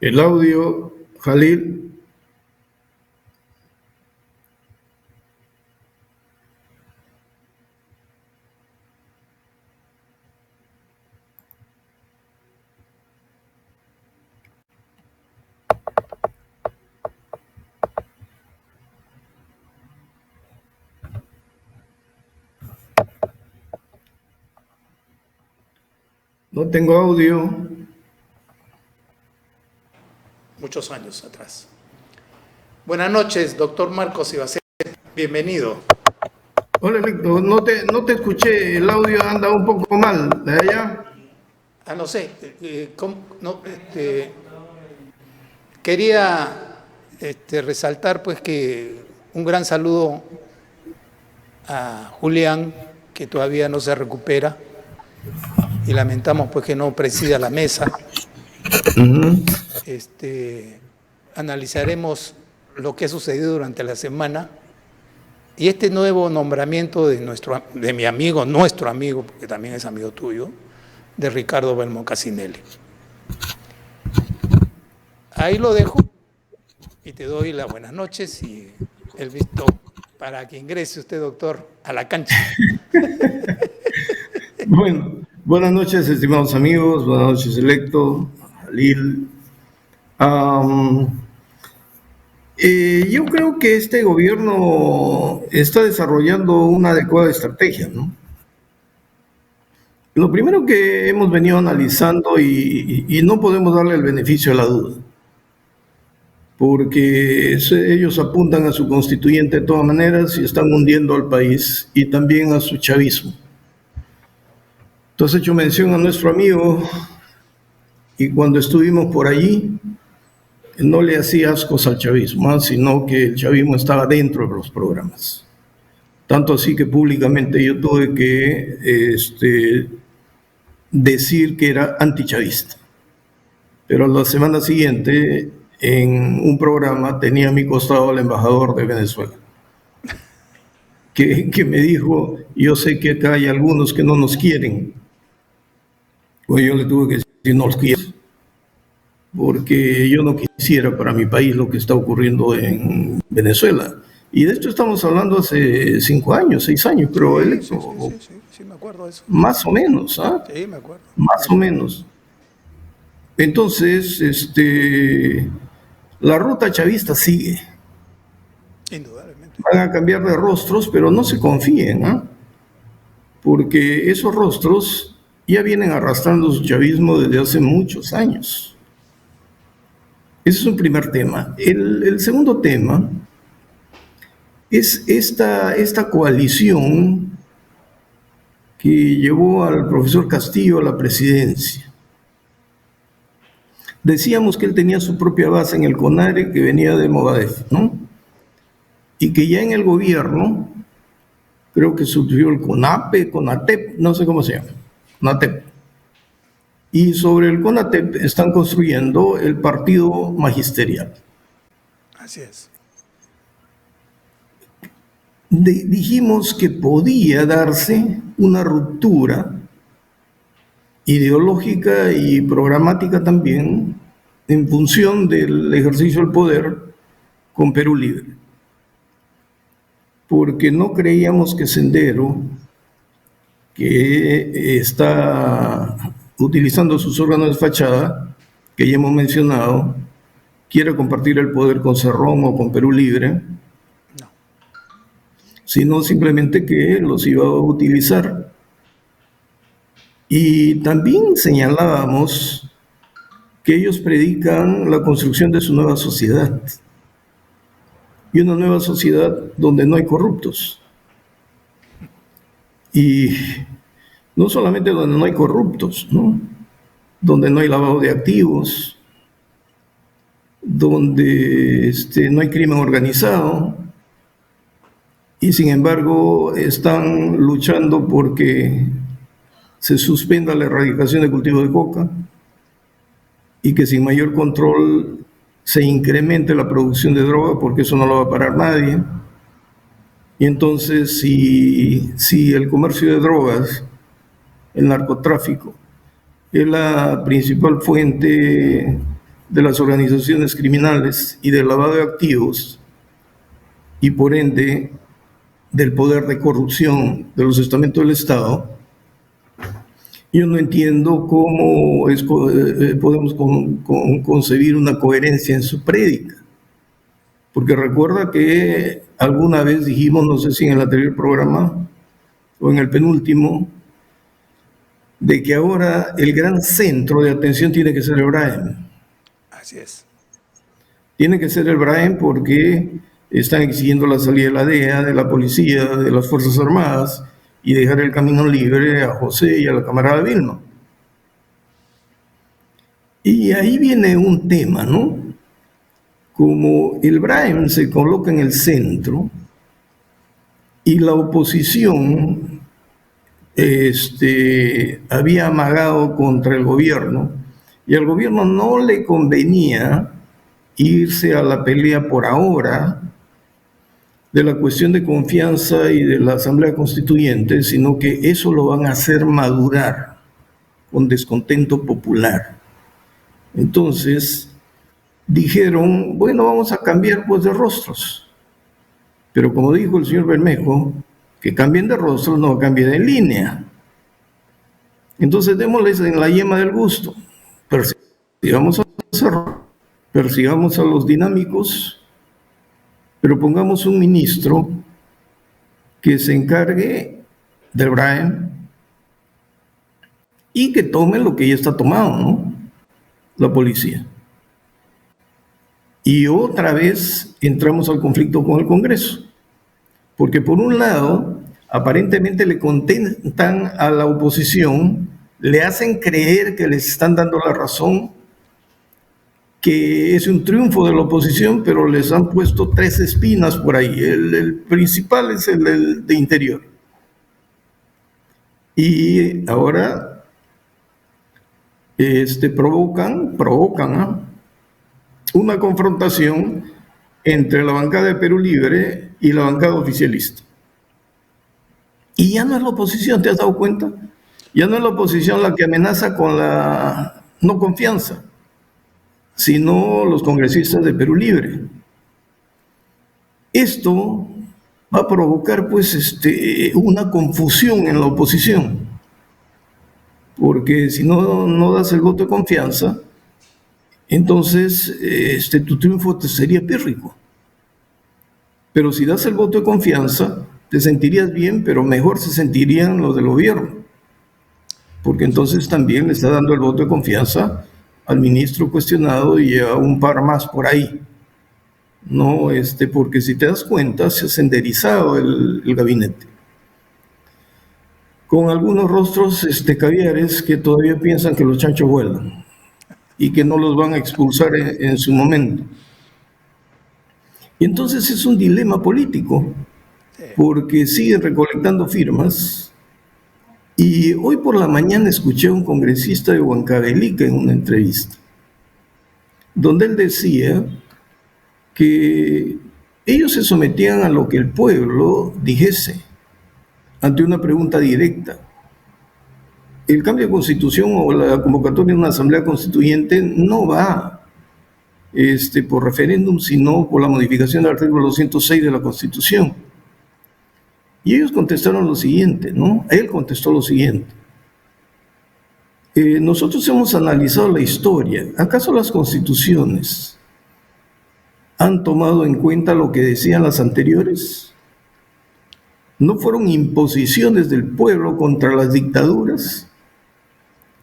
El audio, Jalil. No tengo audio. Muchos años atrás. Buenas noches, doctor Marcos Ibaceta. Bienvenido. Hola, Víctor. No te escuché. El audio anda un poco mal. ¿De allá? No sé. Quería resaltar pues que un gran saludo a Julián, que todavía no se recupera, y lamentamos pues que no presida la mesa. Analizaremos lo que ha sucedido durante la semana y este nuevo nombramiento de mi amigo, nuestro amigo, porque también es amigo tuyo, de Ricardo Belmo Casinelli. Ahí lo dejo y te doy las buenas noches y el visto para que ingrese usted, doctor, a la cancha. Bueno, buenas noches, estimados amigos. Buenas noches, Electo, Jalil. Yo creo que este gobierno está desarrollando una adecuada estrategia, ¿no? Lo primero que hemos venido analizando y no podemos darle el beneficio de la duda, porque ellos apuntan a su constituyente de todas maneras y están hundiendo al país y también a su chavismo. Tú has hecho mención a nuestro amigo y cuando estuvimos por allí no le hacía ascos al chavismo, sino que el chavismo estaba dentro de los programas. Tanto así que públicamente yo tuve que decir que era antichavista. Pero la semana siguiente, en un programa, tenía a mi costado al embajador de Venezuela, que me dijo, yo sé que acá hay algunos que no nos quieren. Pues yo le tuve que decir, no los quiero, porque yo no quisiera para mi país lo que está ocurriendo en Venezuela. Y de esto estamos hablando hace 5 años, 6 años, pero Sí, me acuerdo de eso. Más o menos, ¿ah? Sí, me acuerdo. Más o menos. Entonces, la ruta chavista sigue. Indudablemente. Van a cambiar de rostros, pero no se confíen, ¿ah? Porque esos rostros ya vienen arrastrando su chavismo desde hace muchos años. Ese es un primer tema. El segundo tema es esta coalición que llevó al profesor Castillo a la presidencia. Decíamos que él tenía su propia base en el CONARE, que venía de Movadef, ¿no? Y que ya en el gobierno, creo que surgió el CONAPE, CONATEP, no sé cómo se llama, CONATEP. Y sobre el CONATEP están construyendo el partido magisterial. Así es. Dijimos que podía darse una ruptura ideológica y programática también en función del ejercicio del poder con Perú Libre. Porque no creíamos que Sendero, que está utilizando sus órganos de fachada, que ya hemos mencionado, quiera compartir el poder con Cerrón o con Perú Libre, no, sino simplemente que los iba a utilizar. Y también señalábamos que ellos predican la construcción de su nueva sociedad, y una nueva sociedad donde no hay corruptos. Y no solamente donde no hay corruptos, ¿no? Donde no hay lavado de activos, donde no hay crimen organizado, y sin embargo están luchando porque se suspenda la erradicación de cultivo de coca y que sin mayor control se incremente la producción de droga, porque eso no lo va a parar nadie. Y entonces, si el comercio de drogas, el narcotráfico, es la principal fuente de las organizaciones criminales y del lavado de activos, y por ende del poder de corrupción de los estamentos del Estado, yo no entiendo cómo podemos concebir una coherencia en su prédica. Porque recuerda que alguna vez dijimos, no sé si en el anterior programa o en el penúltimo, de que ahora el gran centro de atención tiene que ser el Braem. Así es. Tiene que ser el Braem porque están exigiendo la salida de la DEA, de la policía, de las Fuerzas Armadas, y dejar el camino libre a José y a la camarada Vilma. Y ahí viene un tema, ¿no? Como el Braem se coloca en el centro y la oposición había amagado contra el gobierno, y al gobierno no le convenía irse a la pelea por ahora de la cuestión de confianza y de la Asamblea Constituyente, sino que eso lo van a hacer madurar con descontento popular. Entonces dijeron, bueno, vamos a cambiar pues de rostros. Pero como dijo el señor Bermejo, que cambien de rostros, no cambien de línea. Entonces démosles en la yema del gusto. Persigamos a Cerro, persigamos a los dinámicos, pero pongamos un ministro que se encargue del Braem y que tome lo que ya está tomado, ¿no? La policía. Y otra vez entramos al conflicto con el Congreso, porque por un lado, aparentemente le contentan a la oposición, le hacen creer que les están dando la razón, que es un triunfo de la oposición, pero les han puesto 3 espinas por ahí. El principal es el de Interior. Y ahora provocan una confrontación entre la bancada de Perú Libre y la bancada oficialista. Y ya no es la oposición, ¿te has dado cuenta? Ya no es la oposición la que amenaza con la no confianza, sino los congresistas de Perú Libre. Esto va a provocar pues una confusión en la oposición, porque si no das el voto de confianza, entonces tu triunfo te sería pírrico. Pero si das el voto de confianza, te sentirías bien, pero mejor se sentirían los del gobierno, porque entonces también le está dando el voto de confianza al ministro cuestionado y a un par más por ahí. No, porque si te das cuenta, se ha senderizado el gabinete, con algunos rostros caviares que todavía piensan que los chanchos vuelan y que no los van a expulsar en su momento. Y entonces es un dilema político, porque siguen recolectando firmas. Y hoy por la mañana escuché a un congresista de Huancavelica en una entrevista, donde él decía que ellos se sometían a lo que el pueblo dijese ante una pregunta directa. El cambio de constitución o la convocatoria de una asamblea constituyente no va por referéndum, sino por la modificación del artículo 206 de la Constitución. Y ellos contestaron lo siguiente, ¿no? Él contestó lo siguiente. Nosotros hemos analizado la historia. ¿Acaso las constituciones han tomado en cuenta lo que decían las anteriores? ¿No fueron imposiciones del pueblo contra las dictaduras?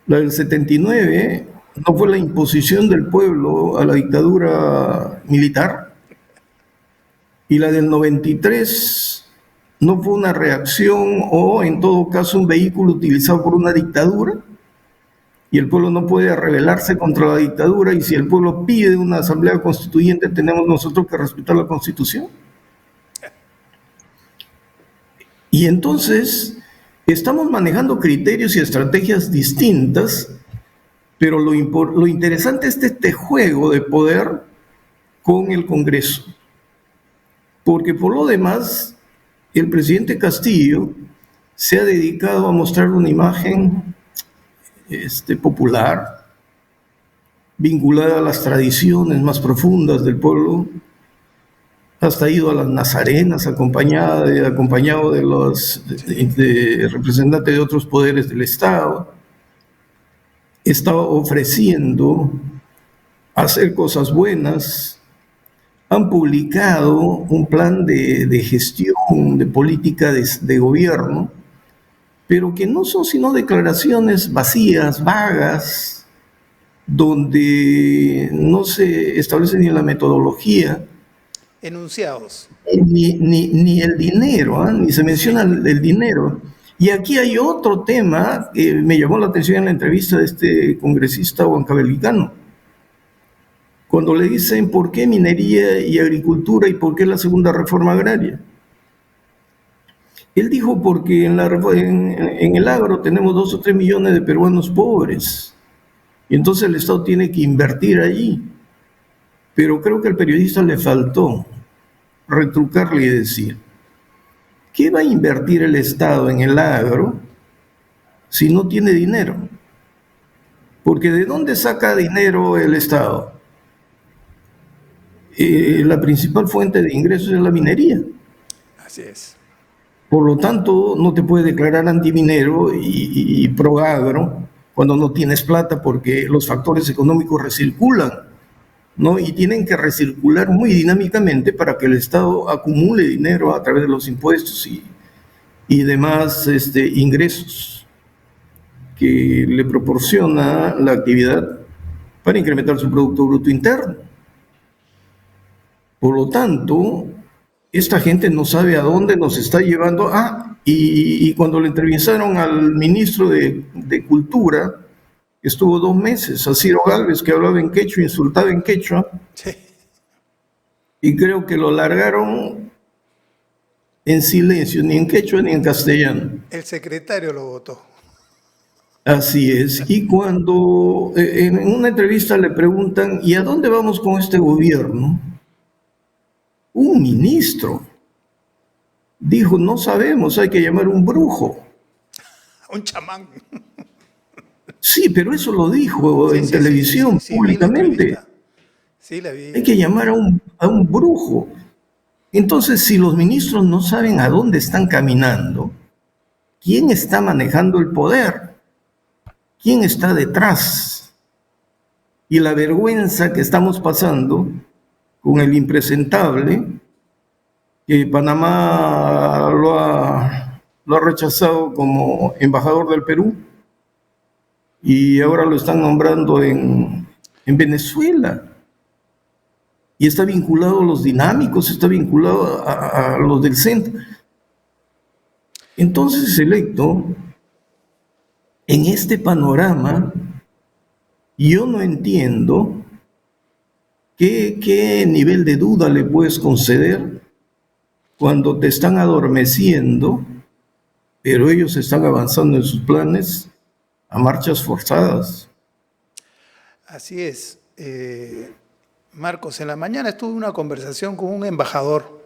La del 79 no fue la imposición del pueblo a la dictadura militar. Y la del 93 no fue una reacción o, en todo caso, un vehículo utilizado por una dictadura. Y el pueblo no puede rebelarse contra la dictadura, y si el pueblo pide una asamblea constituyente, tenemos nosotros que respetar la Constitución. Y entonces estamos manejando criterios y estrategias distintas, pero lo interesante es este juego de poder con el Congreso. Porque por lo demás, el presidente Castillo se ha dedicado a mostrar una imagen popular, vinculada a las tradiciones más profundas del pueblo, hasta ido a las Nazarenas acompañado de los de representantes de otros poderes del Estado. Estaba ofreciendo hacer cosas buenas. Han publicado un plan de gestión, de política de gobierno, pero que no son sino declaraciones vacías, vagas, donde no se establece ni la metodología, Enunciados. ni el dinero, ¿eh? Ni se menciona el dinero. Y aquí hay otro tema que me llamó la atención en la entrevista de este congresista huancabelicano, cuando le dicen por qué minería y agricultura y por qué la segunda reforma agraria. Él dijo porque en el agro tenemos 2 o 3 millones de peruanos pobres, y entonces el Estado tiene que invertir allí. Pero creo que al periodista le faltó retrucarle y decir, ¿qué va a invertir el Estado en el agro si no tiene dinero? Porque ¿de dónde saca dinero el Estado? La principal fuente de ingresos es la minería. Así es. Por lo tanto, no te puedes declarar antiminero y pro agro cuando no tienes plata, porque los factores económicos recirculan, ¿no? Y tienen que recircular muy dinámicamente para que el Estado acumule dinero a través de los impuestos y demás ingresos que le proporciona la actividad para incrementar su Producto Bruto Interno. Por lo tanto, esta gente no sabe a dónde nos está llevando. Y cuando le entrevistaron al ministro de Cultura, estuvo 2 meses, a Ciro Gálvez, que hablaba en quechua, insultaba en quechua, Sí. y creo que lo largaron en silencio, ni en quechua ni en castellano. El secretario lo votó. Así es. Y cuando en una entrevista le preguntan, ¿y a dónde vamos con este gobierno? Un ministro dijo, no sabemos, hay que llamar un brujo. Un chamán. Sí, pero eso lo dijo en televisión Sí, vi la públicamente. entrevista. Sí, la vi. Hay que llamar a un brujo. Entonces, si los ministros no saben a dónde están caminando, ¿quién está manejando el poder? ¿Quién está detrás? Y la vergüenza que estamos pasando con el impresentable, que Panamá lo ha rechazado como embajador del Perú, y ahora lo están nombrando en Venezuela. Y está vinculado a los dinámicos, está vinculado a los del centro. Entonces, electo, en este panorama, yo no entiendo qué nivel de duda le puedes conceder cuando te están adormeciendo, pero ellos están avanzando en sus planes a marchas forzadas. Así es. Marcos, en la mañana tuve una conversación con un embajador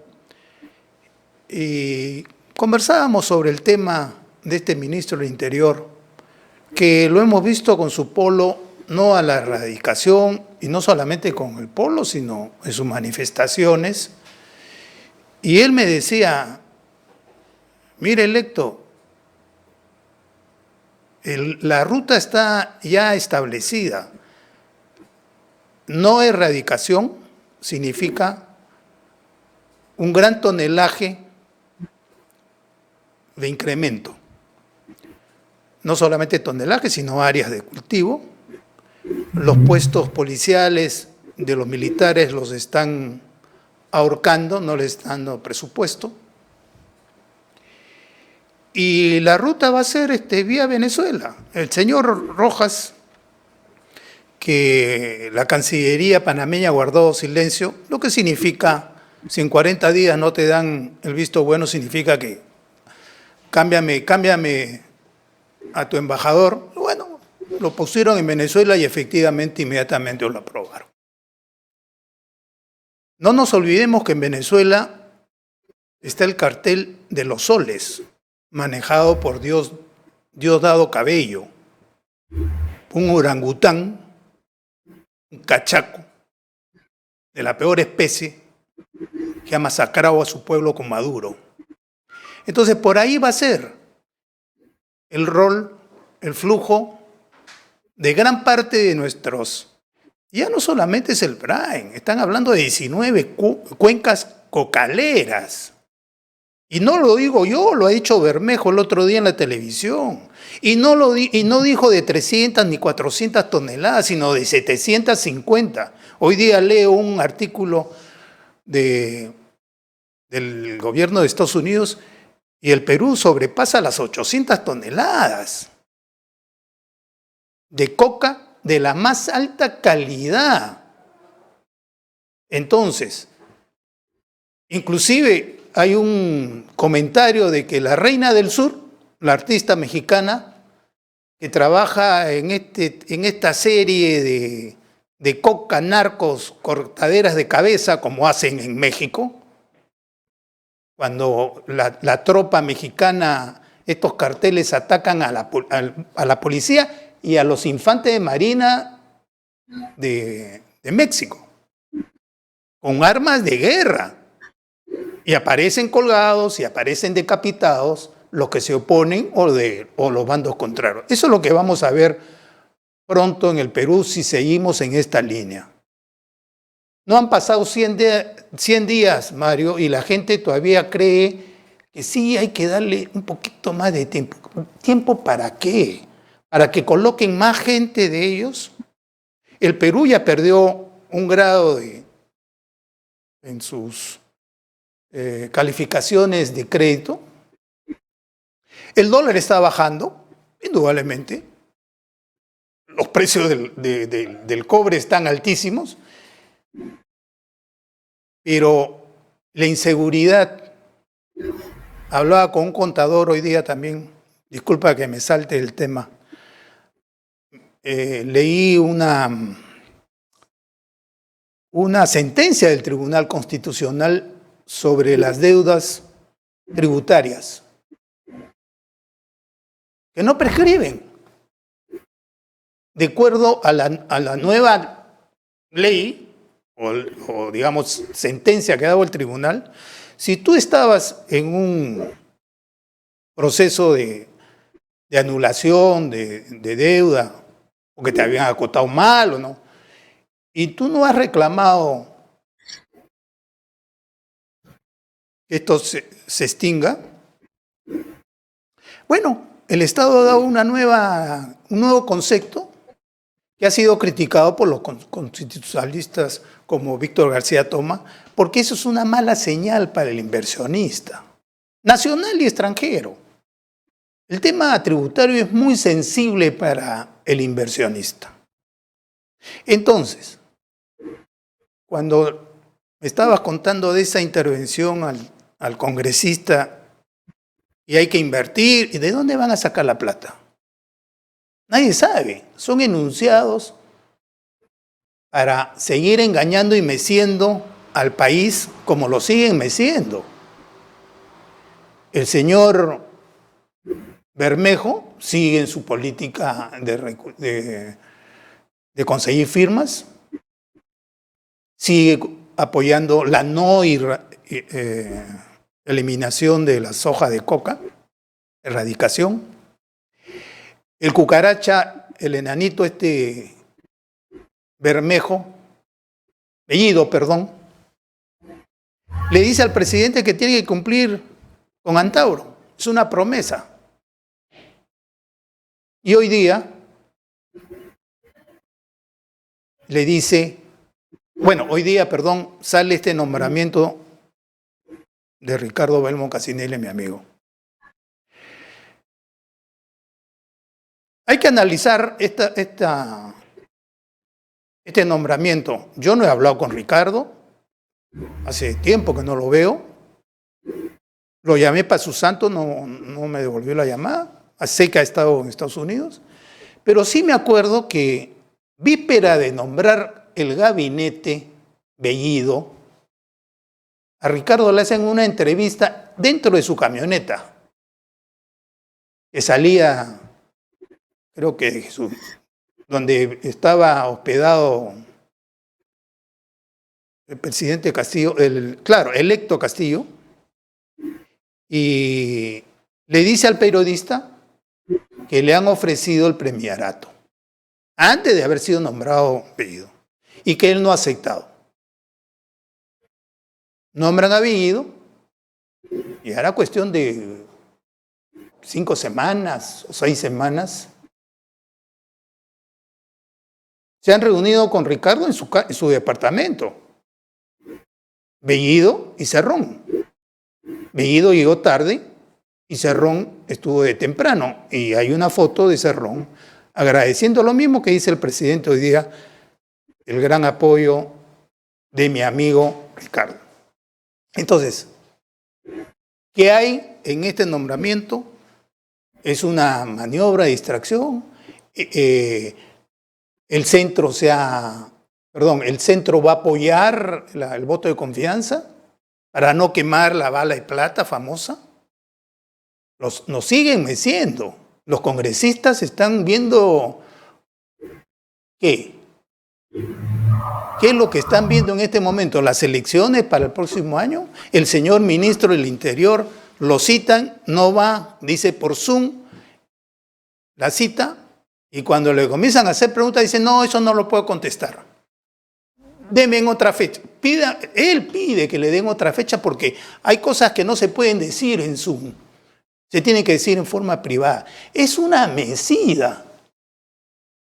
y conversábamos sobre el tema de este ministro del Interior, que lo hemos visto con su polo, no a la erradicación, y no solamente con el polo, sino en sus manifestaciones. Y él me decía, mire, electo, la ruta está ya establecida. No erradicación significa un gran tonelaje de incremento. No solamente tonelaje, sino áreas de cultivo. Los puestos policiales de los militares los están ahorcando, no les están dando presupuesto. Y la ruta va a ser vía Venezuela. El señor Rojas, que la Cancillería panameña guardó silencio, lo que significa, si en 40 días no te dan el visto bueno, significa que cámbiame a tu embajador. Bueno, lo pusieron en Venezuela y efectivamente inmediatamente lo aprobaron. No nos olvidemos que en Venezuela está el cartel de los soles, manejado por Diosdado Cabello, un orangután un cachaco de la peor especie que ha masacrado a su pueblo con Maduro. Entonces, por ahí va a ser el rol, el flujo de gran parte de nuestros. Ya no solamente es el Brain, están hablando de 19 cuencas cocaleras. Y no lo digo yo, lo ha dicho Bermejo el otro día en la televisión. Y no dijo de 300 ni 400 toneladas, sino de 750. Hoy día leo un artículo del gobierno de Estados Unidos y el Perú sobrepasa las 800 toneladas de coca de la más alta calidad. Entonces, inclusive hay un comentario de que la Reina del Sur, la artista mexicana que trabaja en esta serie de coca, narcos, cortaderas de cabeza, como hacen en México, cuando la tropa mexicana, estos carteles atacan a la policía y a los infantes de marina de México, con armas de guerra. Y aparecen colgados y aparecen decapitados los que se oponen o los bandos contrarios. Eso es lo que vamos a ver pronto en el Perú si seguimos en esta línea. No han pasado 100 días, Mario, y la gente todavía cree que sí hay que darle un poquito más de tiempo. ¿Tiempo para qué? ¿Para que coloquen más gente de ellos? El Perú ya perdió un grado en sus calificaciones de crédito. El dólar está bajando, indudablemente. Los precios del cobre están altísimos. Pero la inseguridad, hablaba con un contador hoy día también, disculpa que me salte el tema, leí una sentencia del Tribunal Constitucional sobre las deudas tributarias, que no prescriben. De acuerdo a la nueva ley, o digamos sentencia que ha dado el tribunal, si tú estabas en un proceso de anulación de deuda, o que te habían acotado mal o no, y tú no has reclamado que esto se extinga, bueno, el Estado ha dado un nuevo concepto que ha sido criticado por los constitucionalistas como Víctor García Toma, porque eso es una mala señal para el inversionista, nacional y extranjero. El tema tributario es muy sensible para el inversionista. Entonces, cuando me estabas contando de esa intervención al congresista y hay que invertir, ¿y de dónde van a sacar la plata? Nadie sabe. Son enunciados para seguir engañando y meciendo al país como lo siguen meciendo. El señor Bermejo sigue en su política de conseguir firmas, sigue apoyando la no eliminación de la soja de coca, erradicación. El cucaracha, el enanito Bermejo, Bellido, perdón, le dice al presidente que tiene que cumplir con Antauro. Es una promesa. Y hoy día le dice, sale este nombramiento de Ricardo Belmo Casinelli, mi amigo. Hay que analizar este nombramiento. Yo no he hablado con Ricardo, hace tiempo que no lo veo. Lo llamé para su santo, no me devolvió la llamada. Sé que ha estado en Estados Unidos. Pero sí me acuerdo que víspera de nombrar el gabinete Bellido, a Ricardo le hacen una entrevista dentro de su camioneta, que salía, creo que donde estaba hospedado el presidente Castillo, electo Castillo, y le dice al periodista que le han ofrecido el premierato antes de haber sido nombrado Bellido y que él no ha aceptado. Nombran a Bellido y era cuestión de 5 semanas o 6 semanas. Se han reunido con Ricardo en su departamento. Bellido y Cerrón. Bellido llegó tarde y Cerrón estuvo de temprano. Y hay una foto de Cerrón agradeciendo lo mismo que dice el presidente hoy día, el gran apoyo de mi amigo Ricardo. Entonces, ¿qué hay en este nombramiento? Es una maniobra de distracción. El centro va a apoyar el voto de confianza para no quemar la bala de plata famosa. Nos siguen meciendo. Los congresistas están viendo ¿qué? ¿Qué es lo que están viendo en este momento? Las elecciones para el próximo año. El señor ministro del Interior lo citan, no va, dice por Zoom, la cita, y cuando le comienzan a hacer preguntas dice, no, eso no lo puedo contestar. Deme en otra fecha. Él pide que le den otra fecha porque hay cosas que no se pueden decir en Zoom. Se tienen que decir en forma privada. Es una mecida.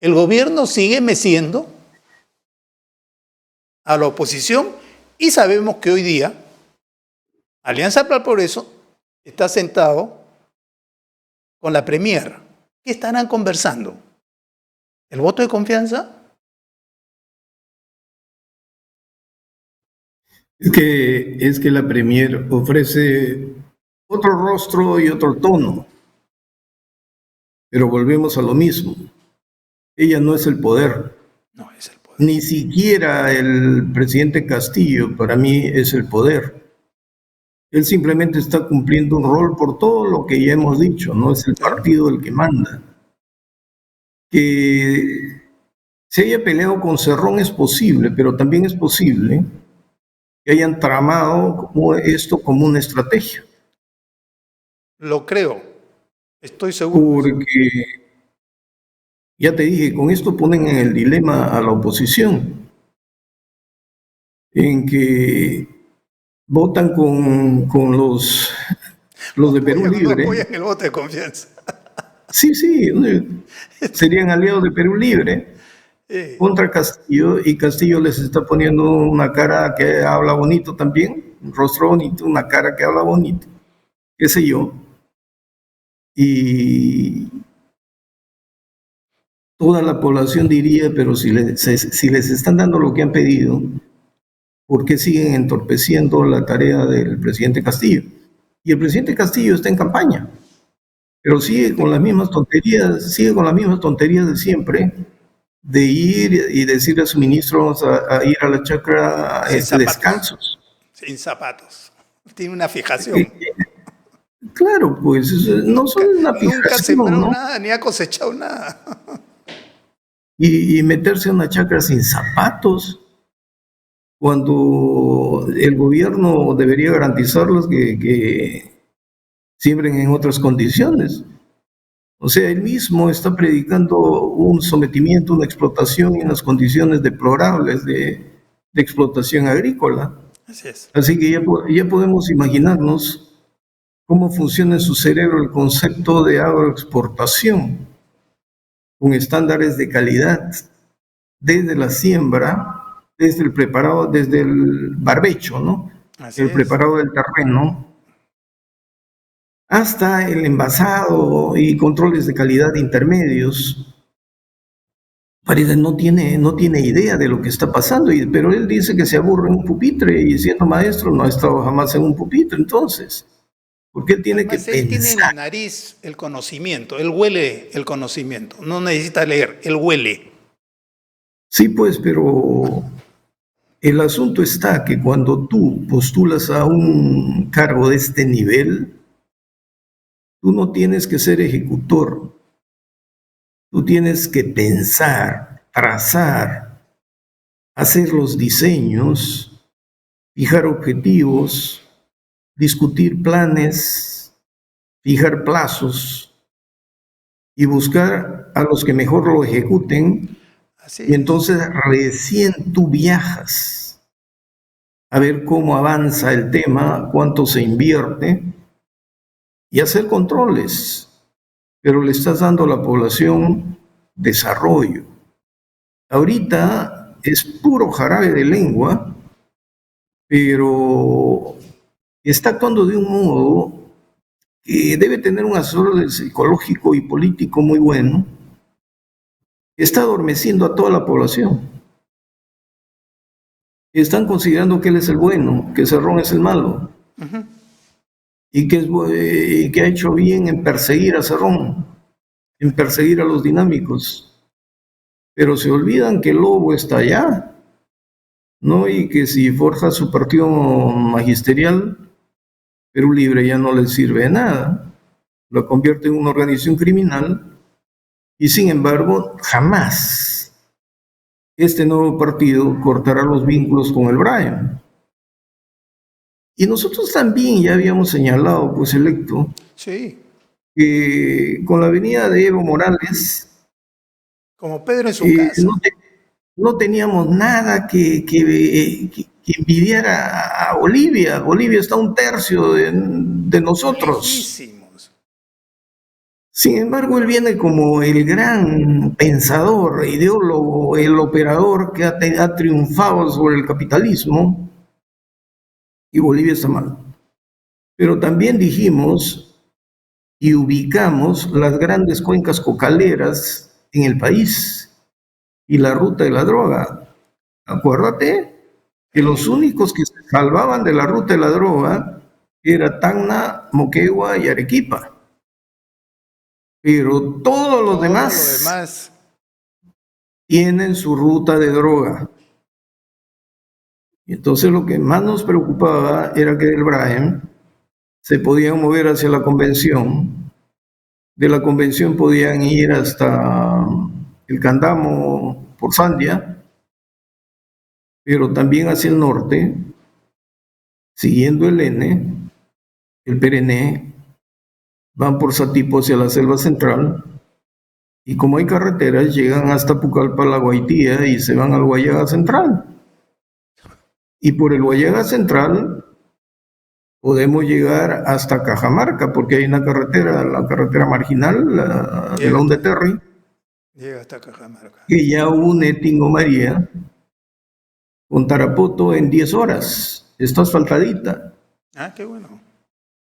El gobierno sigue meciendo a la oposición y sabemos que hoy día Alianza para el Progreso está sentado con la Premier. ¿Qué estarán conversando? ¿El voto de confianza? Es que la Premier ofrece otro rostro y otro tono. Pero volvemos a lo mismo. Ella no es el poder. No es el poder. Ni siquiera el presidente Castillo para mí es el poder. Él simplemente está cumpliendo un rol por todo lo que ya hemos dicho. No es el partido el que manda. Que se haya peleado con Cerrón es posible, pero también es posible que hayan tramado esto como una estrategia. Lo creo, estoy seguro. Porque, ya te dije, con esto ponen en el dilema a la oposición, en que votan con los de Perú Libre. No apoyan el voto de confianza. Sí, serían aliados de Perú Libre contra Castillo, y Castillo les está poniendo una cara que habla bonito también, un rostro bonito, una cara que habla bonito, qué sé yo. Y toda la población diría, pero si les están dando lo que han pedido, ¿por qué siguen entorpeciendo la tarea del presidente Castillo? Y el presidente Castillo está en campaña, pero sigue con las mismas tonterías de siempre, de ir y decirle a su ministro, vamos a ir a la chacra descalzos. Sin zapatos. Tiene una fijación. Claro, pues no son una fijación. Nunca sembró nada, ni ha cosechado nada. Y meterse a una chacra sin zapatos, cuando el gobierno debería garantizarles que siembren en otras condiciones. O sea, él mismo está predicando un sometimiento, una explotación en unas condiciones deplorables de explotación agrícola. Así es. Así que ya podemos imaginarnos cómo funciona en su cerebro el concepto de agroexportación, con estándares de calidad, desde la siembra, desde el preparado, desde el barbecho, ¿no? El preparado del terreno, hasta el envasado y controles de calidad intermedios. Parece no tiene idea de lo que está pasando, pero él dice que se aburre en un pupitre, y siendo maestro no ha estado jamás en un pupitre. Entonces, porque él tiene además, que él pensar. Tiene en la nariz el conocimiento, él huele el conocimiento, no necesita leer, él huele. Sí, pues, pero el asunto está que cuando tú postulas a un cargo de este nivel, tú no tienes que ser ejecutor, tú tienes que pensar, trazar, hacer los diseños fijar objetivos, discutir planes, fijar plazos y buscar a los que mejor lo ejecuten. Así Y es. entonces recién tú viajas a ver cómo avanza el tema, cuánto se invierte y hacer controles. Pero le estás dando a la población desarrollo. Ahorita es puro jarabe de lengua, pero está actuando de un modo que debe tener un asesor psicológico y político muy bueno. Está adormeciendo a toda la población. Están considerando que él es el bueno, que Cerrón es el malo, y que ha hecho bien en perseguir a Cerrón, en perseguir a los dinámicos. Pero se olvidan que el lobo está allá, ¿no? Y que si forja su partido magisterial, Perú Libre ya no le sirve de nada, lo convierte en una organización criminal, y sin embargo, jamás este nuevo partido cortará los vínculos con el Brian. Y nosotros también ya habíamos señalado, pues electo, Sí, que con la venida de Evo Morales como Pedro en su eh, no, casa. te- no teníamos nada que envidiar a Bolivia. Bolivia está un tercio de nosotros. Lejísimos. Sin embargo, él viene como el gran pensador, ideólogo, el operador que ha triunfado sobre el capitalismo, y Bolivia está mal. Pero también dijimos y ubicamos las grandes cuencas cocaleras en el país y la ruta de la droga. Acuérdate que los únicos que se salvaban de la ruta de la droga era Tacna, Moquegua y Arequipa. Pero todos los Todo lo demás demás, tienen su ruta de droga. Y entonces lo que más nos preocupaba era que del Brahim se podían mover hacia la convención. De la convención podían ir hasta el Candamo por Sandia, pero también hacia el norte, siguiendo el N, el Perené, van por Satipo hacia la selva central, y como hay carreteras, llegan hasta Pucallpa, la Guaitía, y se van al Guayaga Central. Y por el Guayaga Central podemos llegar hasta Cajamarca, porque hay una carretera, la carretera marginal, de la Undeterri, llega hasta Cajamarca. que ya une Tingo María con Tarapoto en 10 horas. Está asfaltadita. Ah, qué bueno.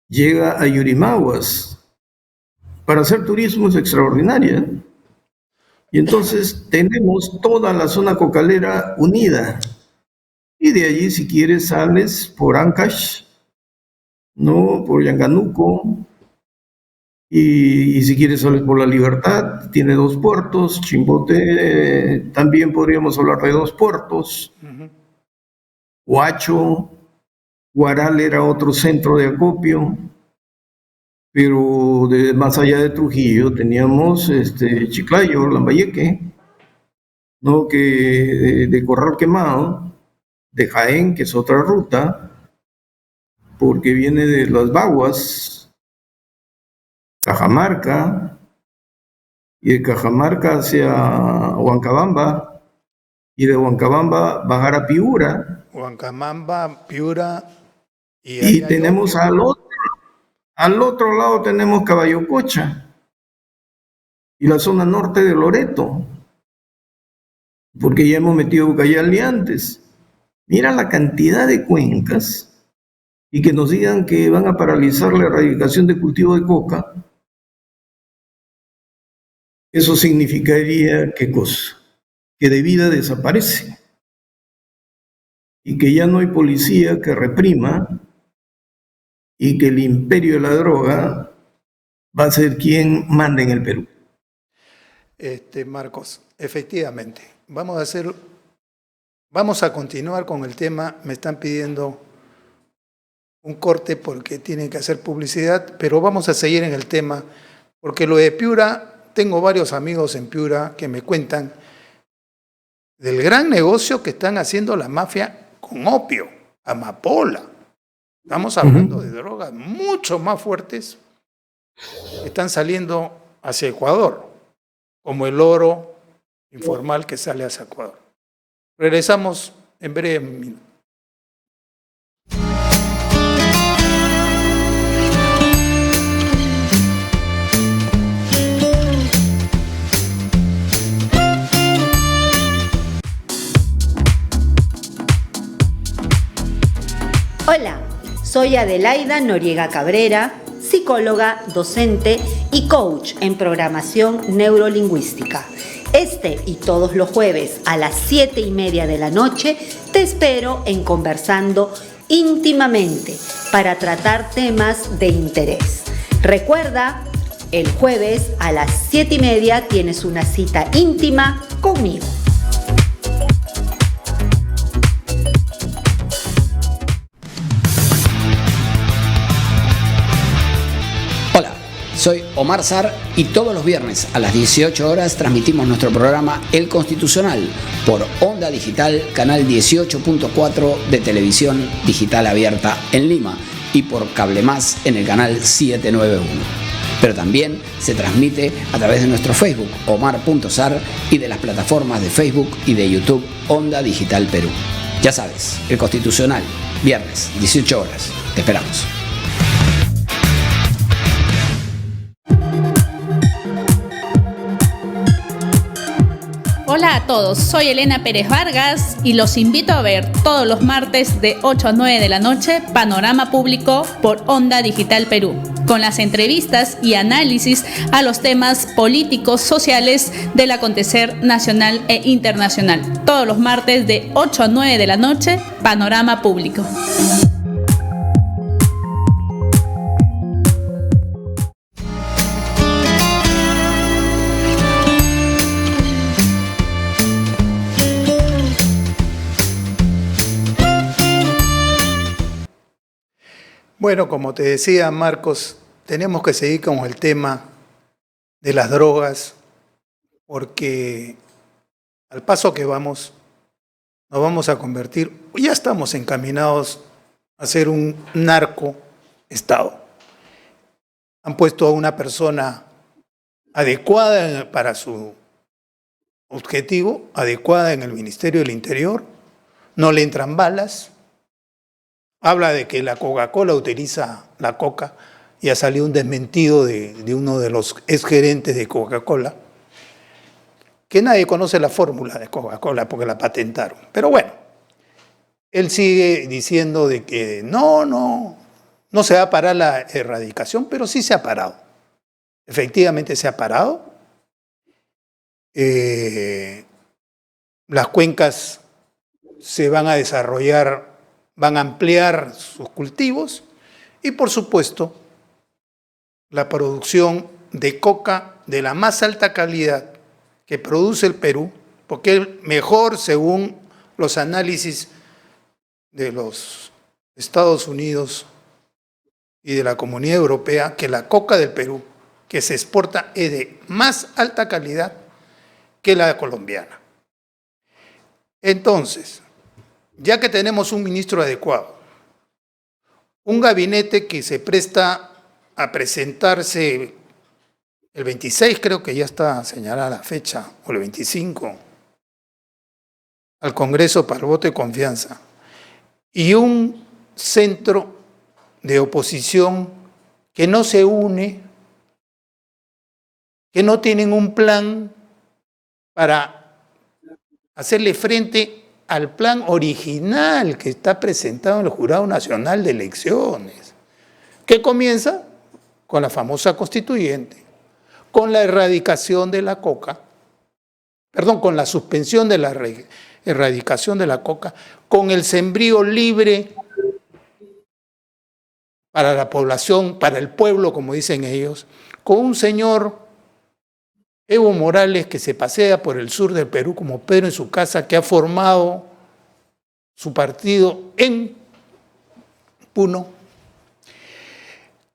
Llega a Yurimaguas. Para hacer turismo es extraordinaria. Y entonces tenemos toda la zona cocalera unida. Y de allí, si quieres, sales por Ancash, ¿no? Por Yanganuco. Y si quieres, sales por La Libertad. Tiene 2 puertos. Chimbote, también podríamos hablar de 2 puertos. Huacho, Guaral era otro centro de acopio. Pero más allá de Trujillo teníamos Chiclayo, Lambayeque, ¿no? Que de Corral Quemado, de Jaén, que es otra ruta, porque viene de Las Baguas, Cajamarca, y de Cajamarca hacia Huancabamba, y de Huancabamba bajar a Piura, Huancamamba, Piura, y ahí y hay tenemos opio. al otro lado tenemos Caballococha, y la zona norte de Loreto, porque ya hemos metido Ucayali antes. Mira la cantidad de cuencas, y que nos digan que van a paralizar la erradicación de cultivo de coca. Eso significaría, ¿qué cosa? Que de vida desaparece y que ya no hay policía que reprima y que el imperio de la droga va a ser quien manda en el Perú. Marcos, efectivamente, vamos a continuar con el tema. Me están pidiendo un corte porque tienen que hacer publicidad, pero vamos a seguir en el tema, porque lo de Piura, tengo varios amigos en Piura que me cuentan del gran negocio que están haciendo la mafia con opio. amapola. Estamos hablando de drogas mucho más fuertes que están saliendo hacia Ecuador, como el oro informal que sale hacia Ecuador. Regresamos en breve minutos. Hola, soy Adelaida Noriega Cabrera, psicóloga, docente y coach en programación neurolingüística. Este y todos los jueves a las 7:30 de la noche te espero en Conversando Íntimamente para tratar temas de interés. Recuerda, el jueves a las 7:30 tienes una cita íntima conmigo. Hola, soy Omar Sar y todos los viernes a las 18 horas transmitimos nuestro programa El Constitucional por Onda Digital, canal 18.4 de televisión digital abierta en Lima y por Cable Más en el canal 791. Pero también se transmite a través de nuestro Facebook Omar.Sar y de las plataformas de Facebook y de YouTube Onda Digital Perú. Ya sabes, El Constitucional, viernes, 18 horas. Te esperamos. Hola a todos, soy Elena Pérez Vargas y los invito a ver todos los martes de 8 a 9 de la noche Panorama Público por Onda Digital Perú, con las entrevistas y análisis a los temas políticos, sociales del acontecer nacional e internacional. Todos los martes de 8 a 9 de la noche, Panorama Público. Bueno, como te decía, Marcos, tenemos que seguir con el tema de las drogas, porque al paso que vamos, nos vamos a convertir, ya estamos encaminados a ser un narcoestado. Han puesto a una persona adecuada para su objetivo, adecuada en el Ministerio del Interior, no le entran balas. Habla de que la Coca-Cola utiliza la coca y ha salido un desmentido de uno de los exgerentes de Coca-Cola, que nadie conoce la fórmula de Coca-Cola porque la patentaron. Pero bueno, él sigue diciendo de que no se va a parar la erradicación, pero sí se ha parado. Efectivamente se ha parado. Las cuencas se van a desarrollar, van a ampliar sus cultivos y, por supuesto, la producción de coca de la más alta calidad que produce el Perú, porque es mejor, según los análisis de los Estados Unidos y de la Comunidad Europea, que la coca del Perú que se exporta es de más alta calidad que la colombiana. Entonces, ya que tenemos un ministro adecuado, un gabinete que se presta a presentarse el 26, creo que ya está señalada la fecha, o el 25, al Congreso para el voto de confianza, y un centro de oposición que no se une, que no tienen un plan para hacerle frente al plan original que está presentado en el Jurado Nacional de Elecciones, que comienza con la famosa constituyente, con la erradicación de la coca, con la suspensión de la erradicación de la coca, con el sembrío libre para la población, para el pueblo, como dicen ellos, con un señor Evo Morales que se pasea por el sur del Perú como Pedro en su casa, que ha formado su partido en Puno,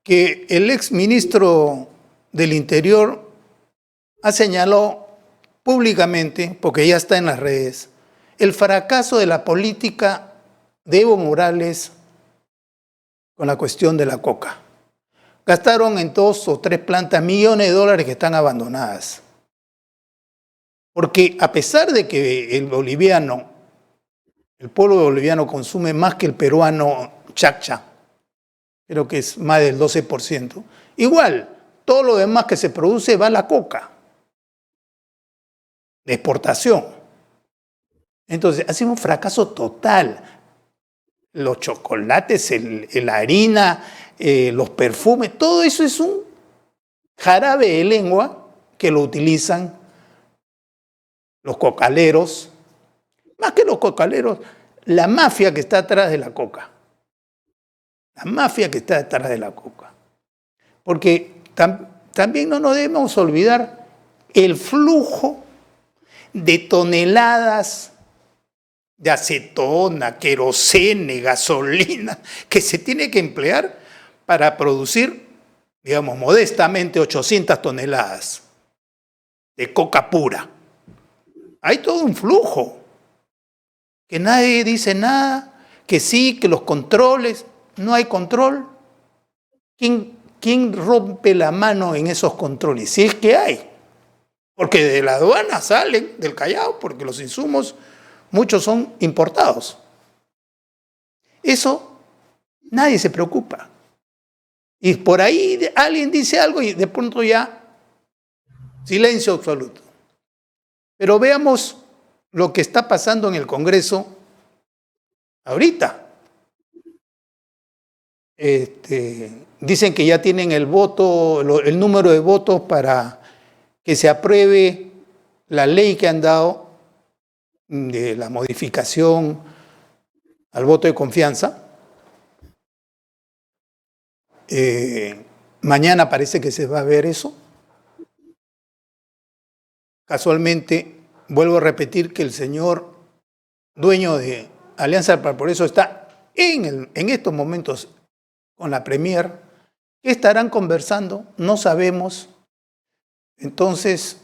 que el ex ministro del Interior ha señalado públicamente, porque ya está en las redes, el fracaso de la política de Evo Morales con la cuestión de la coca. Gastaron en 2 o 3 plantas millones de dólares que están abandonadas. Porque a pesar de que el pueblo boliviano consume más que el peruano chaccha, creo que es más del 12%, igual, todo lo demás que se produce va a la coca, de exportación. Entonces, ha sido un fracaso total. Los chocolates, la harina, los perfumes, todo eso es un jarabe de lengua que lo utilizan los cocaleros, más que los cocaleros, la mafia que está atrás de la coca. La mafia que está detrás de la coca. Porque también no nos debemos olvidar el flujo de toneladas de acetona, querosene, gasolina, que se tiene que emplear para producir, digamos, modestamente 800 toneladas de coca pura. Hay todo un flujo, que nadie dice nada, que sí, que los controles, no hay control. ¿Quién rompe la mano en esos controles? Si es que hay. Porque de la aduana salen, del Callao, porque los insumos, muchos son importados. Eso nadie se preocupa. Y por ahí alguien dice algo y de pronto ya silencio absoluto. Pero veamos lo que está pasando en el Congreso ahorita. Dicen que ya tienen el número de votos para que se apruebe la ley que han dado de la modificación al voto de confianza. Mañana parece que se va a ver eso. Casualmente, vuelvo a repetir que el señor dueño de Alianza para el Progreso está en estos momentos con la Premier. ¿Qué estarán conversando? No sabemos. Entonces,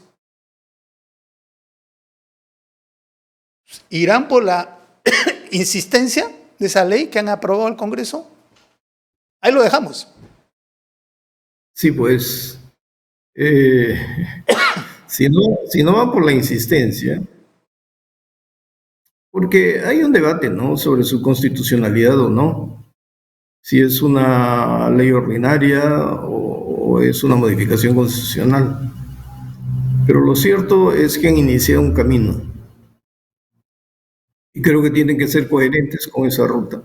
¿irán por la insistencia de esa ley que han aprobado el Congreso? Ahí lo dejamos. Sí, pues, si no van por la insistencia, porque hay un debate, ¿no?, sobre su constitucionalidad o no, si es una ley ordinaria o es una modificación constitucional. Pero lo cierto es que han iniciado un camino y creo que tienen que ser coherentes con esa ruta.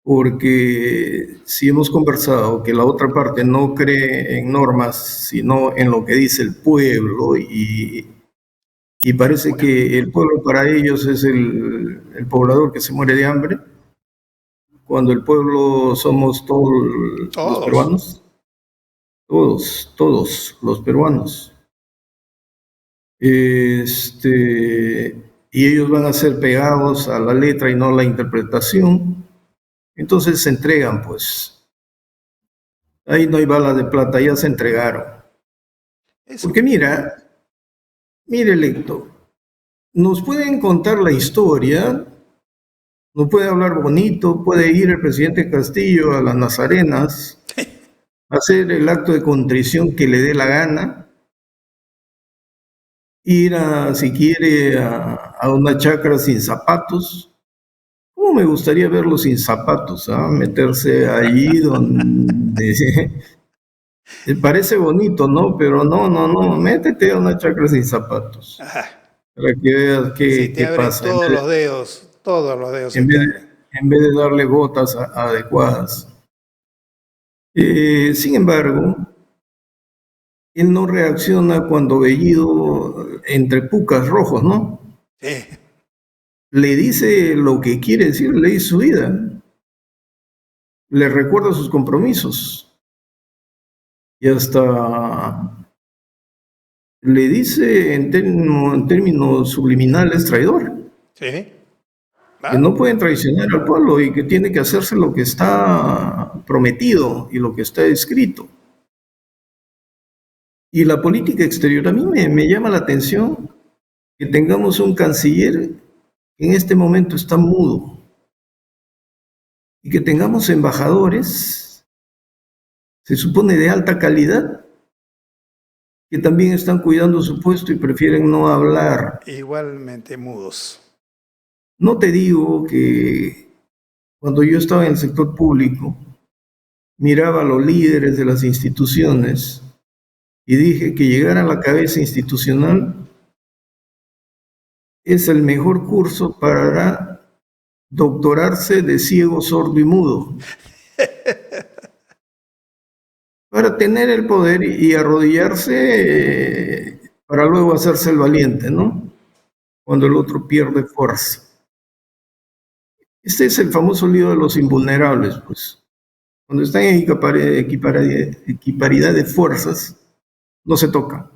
Porque si hemos conversado que la otra parte no cree en normas, sino en lo que dice el pueblo, y parece que el pueblo para ellos es el poblador que se muere de hambre, cuando el pueblo somos todos los peruanos, todos los peruanos. Y ellos van a ser pegados a la letra y no a la interpretación. Entonces se entregan, pues. Ahí no hay bala de plata, ya se entregaron. Porque mire, electo, nos pueden contar la historia, nos puede hablar bonito, puede ir el presidente Castillo a las Nazarenas, hacer el acto de contrición que le dé la gana, ir si quiere, a una chacra sin zapatos. ¿Cómo me gustaría verlo sin zapatos? Meterse allí donde... Parece bonito, ¿no? Pero no, métete a una chacra sin zapatos. Ajá. Para que veas qué pasa. Todos los dedos. En vez de darle botas adecuadas. Sin embargo, él no reacciona cuando Bellido, entre pucas rojos, ¿no? Sí. Le dice lo que quiere decir, le dice su vida. Le recuerda sus compromisos. Y hasta le dice en términos subliminales traidor. Sí. Que no pueden traicionar al pueblo y que tiene que hacerse lo que está prometido y lo que está escrito. Y la política exterior, a mí me llama la atención que tengamos un canciller que en este momento está mudo. y que tengamos embajadores, se supone de alta calidad, que también están cuidando su puesto y prefieren no hablar. Igualmente mudos. No te digo que cuando yo estaba en el sector público, miraba a los líderes de las instituciones y dije que llegar a la cabeza institucional es el mejor curso para doctorarse de ciego, sordo y mudo. Para tener el poder y arrodillarse para luego hacerse el valiente, ¿no? Cuando el otro pierde fuerza. Este es el famoso lío de los invulnerables, pues. Cuando están en equiparidad de fuerzas, no se tocan.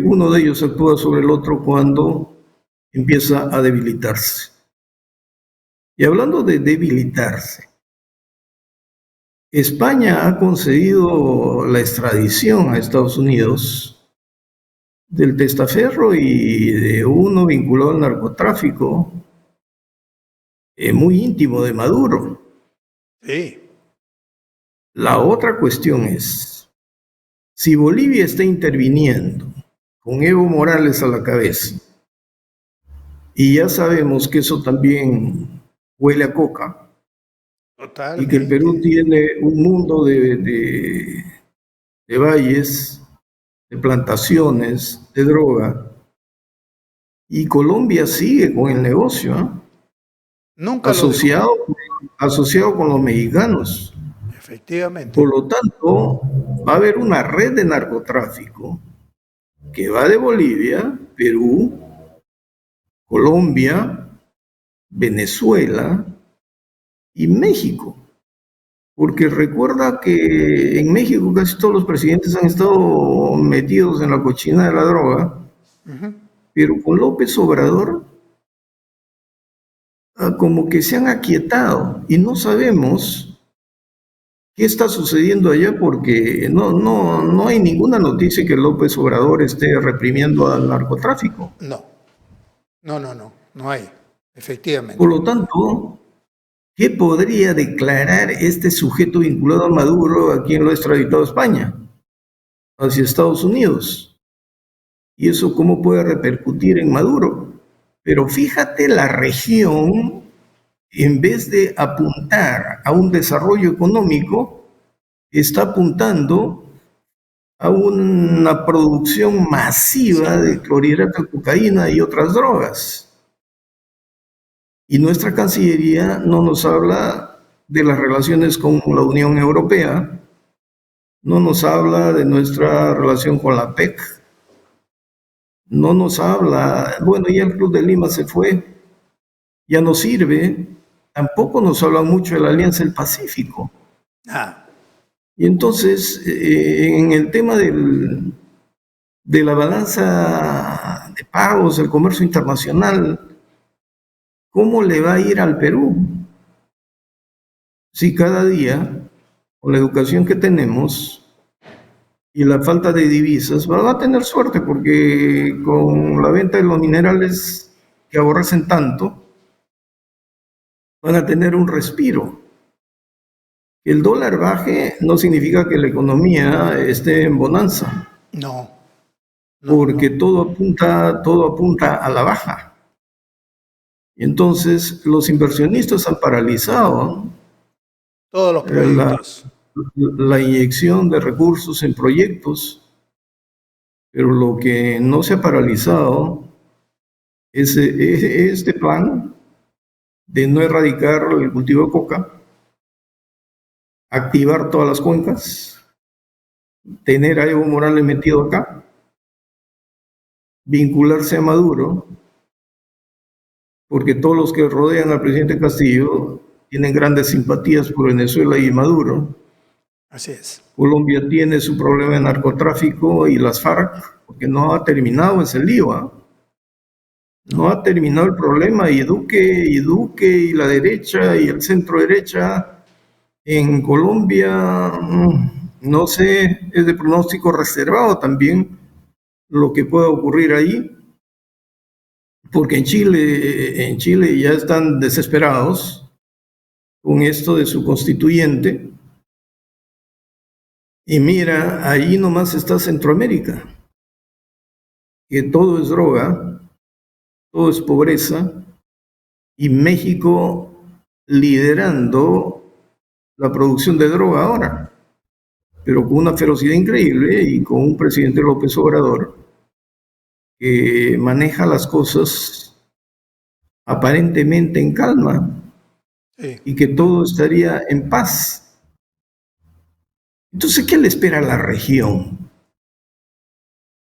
Uno de ellos actúa sobre el otro cuando empieza a debilitarse. Y hablando de debilitarse, España ha concedido la extradición a Estados Unidos del testaferro y de uno vinculado al narcotráfico, muy íntimo de Maduro. Sí. La otra cuestión es, si Bolivia está interviniendo con Evo Morales a la cabeza, y ya sabemos que eso también huele a coca, Totalmente. y que el Perú tiene un mundo de valles, de plantaciones, de droga, y Colombia sigue con el negocio, ¿eh? Nunca asociado con los mexicanos. Efectivamente. Por lo tanto, va a haber una red de narcotráfico que va de Bolivia, Perú, Colombia, Venezuela y México. Porque recuerda que en México casi todos los presidentes han estado metidos en la cochina de la droga, pero con López Obrador como que se han aquietado y no sabemos qué está sucediendo allá porque no hay ninguna noticia que López Obrador esté reprimiendo al narcotráfico. No hay, efectivamente. Por lo tanto, ¿qué podría declarar este sujeto vinculado a Maduro a quien lo ha extraditado a España, hacia Estados Unidos? ¿Y eso cómo puede repercutir en Maduro? Pero fíjate, la región, en vez de apuntar a un desarrollo económico, está apuntando a una producción masiva de clorhidrato de cocaína y otras drogas. Y nuestra Cancillería no nos habla de las relaciones con la Unión Europea, no nos habla de nuestra relación con la PEC, no nos habla, bueno, ya el Club de Lima se fue, ya no sirve, tampoco nos habla mucho de la Alianza del Pacífico. Y entonces, en el tema de la balanza de pagos, del comercio internacional, ¿cómo le va a ir al Perú? Si cada día, con la educación que tenemos y la falta de divisas, va a tener suerte porque con la venta de los minerales que aborrecen tanto, van a tener un respiro. Que el dólar baje no significa que la economía esté en bonanza. No. Porque todo apunta a la baja. Y entonces los inversionistas han paralizado todos los proyectos. La inyección de recursos en proyectos, pero lo que no se ha paralizado es este plan de no erradicar el cultivo de coca, activar todas las cuencas, tener a Evo Morales metido acá, vincularse a Maduro, porque todos los que rodean al presidente Castillo tienen grandes simpatías por Venezuela y Maduro. Así es. Colombia tiene su problema de narcotráfico y las FARC, porque no ha terminado ese lío, ¿eh? No ha terminado el problema y Duque y la derecha y el centro derecha en Colombia, no sé, es de pronóstico reservado también lo que pueda ocurrir ahí. porque en Chile ya están desesperados con esto de su constituyente. Y mira, ahí nomás está Centroamérica, que todo es droga, todo es pobreza, y México liderando la producción de droga ahora, pero con una ferocidad increíble y con un presidente López Obrador que maneja las cosas aparentemente en calma y que todo estaría en paz. Entonces, ¿qué le espera a la región?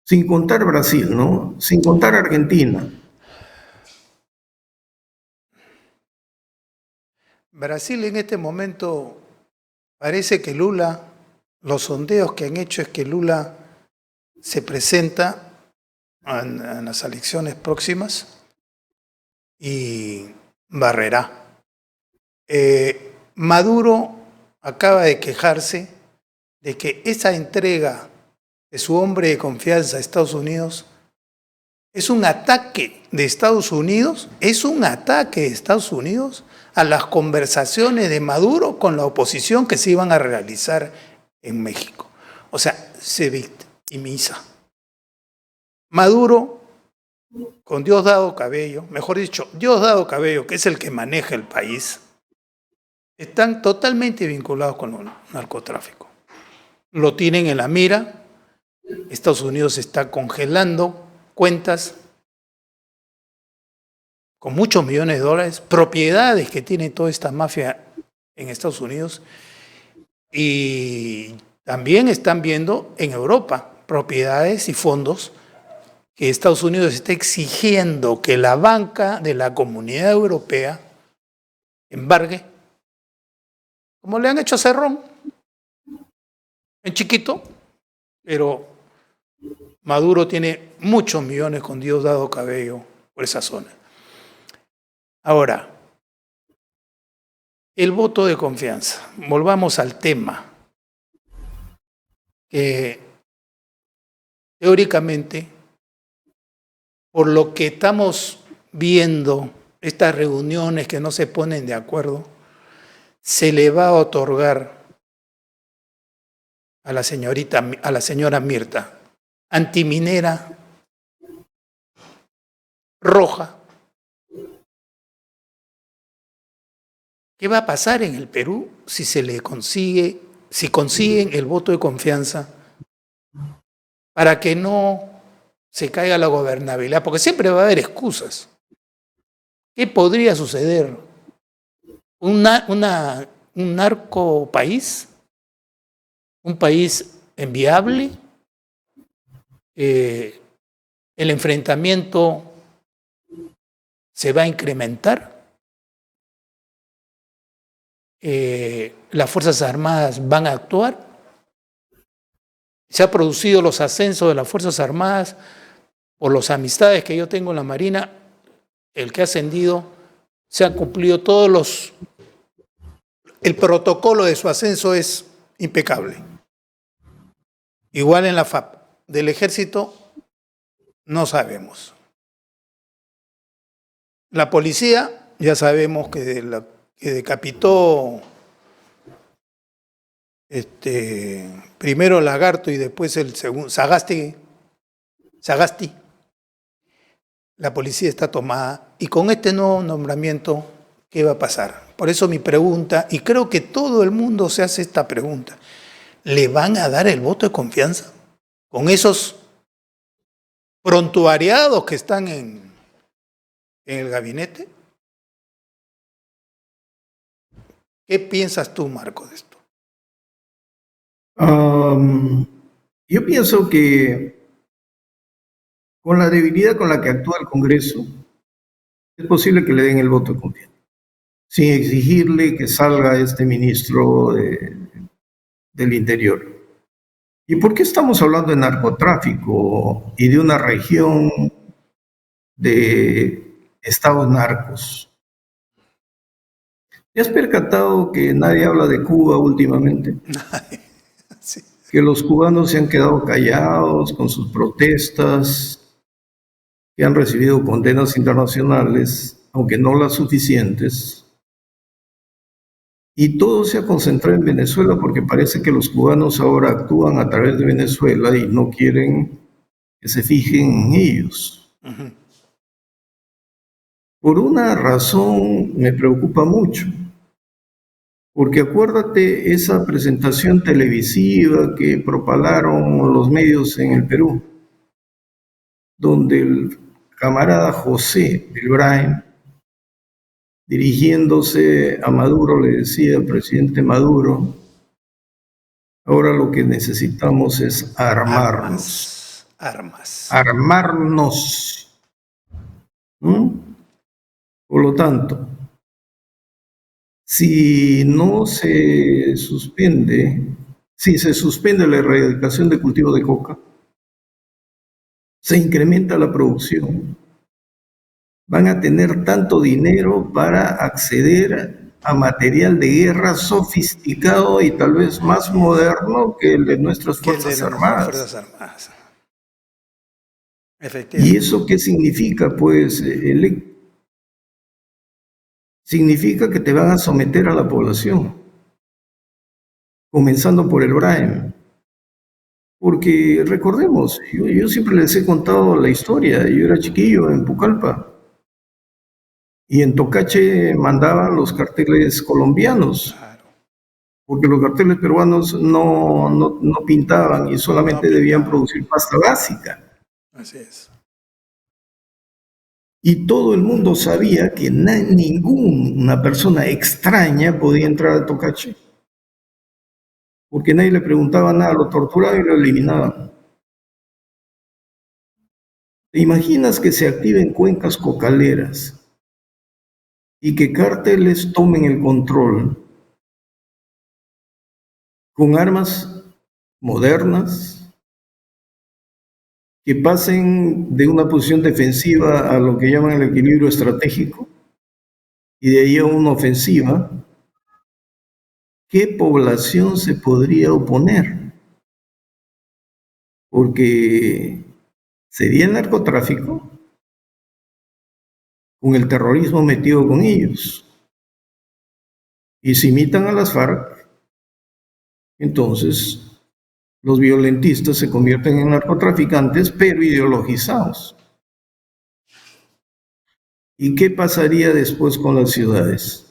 Sin contar Brasil, ¿no? Sin contar Argentina. Brasil en este momento parece que Lula, los sondeos que han hecho es que Lula se presenta en las elecciones próximas y barrerá. Maduro acaba de quejarse de que esa entrega de su hombre de confianza a Estados Unidos es un ataque de Estados Unidos, a las conversaciones de Maduro con la oposición que se iban a realizar en México. O sea, se victimiza. Maduro, con Diosdado Cabello, mejor dicho, Diosdado Cabello, que es el que maneja el país, están totalmente vinculados con el narcotráfico. Lo tienen en la mira. Estados Unidos está congelando cuentas con muchos millones de dólares, propiedades que tiene toda esta mafia en Estados Unidos, y también están viendo en Europa propiedades y fondos que Estados Unidos está exigiendo que la banca de la Comunidad Europea embargue, como le han hecho a Cerrón, en chiquito, pero Maduro tiene muchos millones con Diosdado Cabello por esa zona. Ahora, el voto de confianza. Volvamos al tema. Que teóricamente, por lo que estamos viendo, estas reuniones que no se ponen de acuerdo, se le va a otorgar a la señora Mirta, antiminera, roja. ¿Qué va a pasar en el Perú si consiguen el voto de confianza para que no se caiga la gobernabilidad? Porque siempre va a haber excusas. ¿Qué podría suceder? ¿Un narco país? ¿Un país enviable? ¿El enfrentamiento se va a incrementar? ¿Las Fuerzas Armadas van a actuar? Se han producido los ascensos de las Fuerzas Armadas por las amistades que yo tengo en la Marina. El que ha ascendido se han cumplido el protocolo de su ascenso es impecable. Igual en la FAP. Del Ejército no sabemos. La policía ya sabemos que decapitó primero Lagarto y después el segundo, Sagasti. La policía está tomada, y con este nuevo nombramiento, ¿qué va a pasar? Por eso mi pregunta, y creo que todo el mundo se hace esta pregunta: ¿le van a dar el voto de confianza con esos prontuariados que están en el gabinete? ¿Qué piensas tú, Marco, de esto? Yo pienso que con la debilidad con la que actúa el Congreso, es posible que le den el voto de confianza, sin exigirle que salga este ministro del Interior. ¿Y por qué estamos hablando de narcotráfico y de una región de estados narcos? ¿Te has percatado que nadie habla de Cuba últimamente? Sí. Que los cubanos se han quedado callados con sus protestas, que han recibido condenas internacionales, aunque no las suficientes. Y todo se ha concentrado en Venezuela porque parece que los cubanos ahora actúan a través de Venezuela y no quieren que se fijen en ellos. Por una razón me preocupa mucho, porque acuérdate esa presentación televisiva que propalaron los medios en el Perú, donde el camarada José Ibrahim, dirigiéndose a Maduro, le decía al presidente Maduro, ahora lo que necesitamos es armarnos. Armarnos. Por lo tanto, si se suspende la erradicación de cultivo de coca, se incrementa la producción, van a tener tanto dinero para acceder a material de guerra sofisticado y tal vez más moderno que el de nuestras Fuerzas Armadas. Efectivamente. ¿Y eso qué significa? Pues significa que te van a someter a la población, comenzando por el Brahim. Porque recordemos, yo siempre les he contado la historia, yo era chiquillo en Pucallpa, y en Tocache mandaban los carteles colombianos, porque los carteles peruanos no pintaban y solamente debían producir pasta básica. Así es. Y todo el mundo sabía que ninguna persona extraña podía entrar a Tocache, porque nadie le preguntaba nada, lo torturaban y lo eliminaban. ¿Te imaginas que se activen cuencas cocaleras y que cárteles tomen el control con armas modernas, que pasen de una posición defensiva a lo que llaman el equilibrio estratégico y de ahí a una ofensiva? ¿Qué población se podría oponer? Porque sería el narcotráfico con el terrorismo metido con ellos. Y si imitan a las FARC, entonces los violentistas se convierten en narcotraficantes, pero ideologizados. ¿Y qué pasaría después con las ciudades?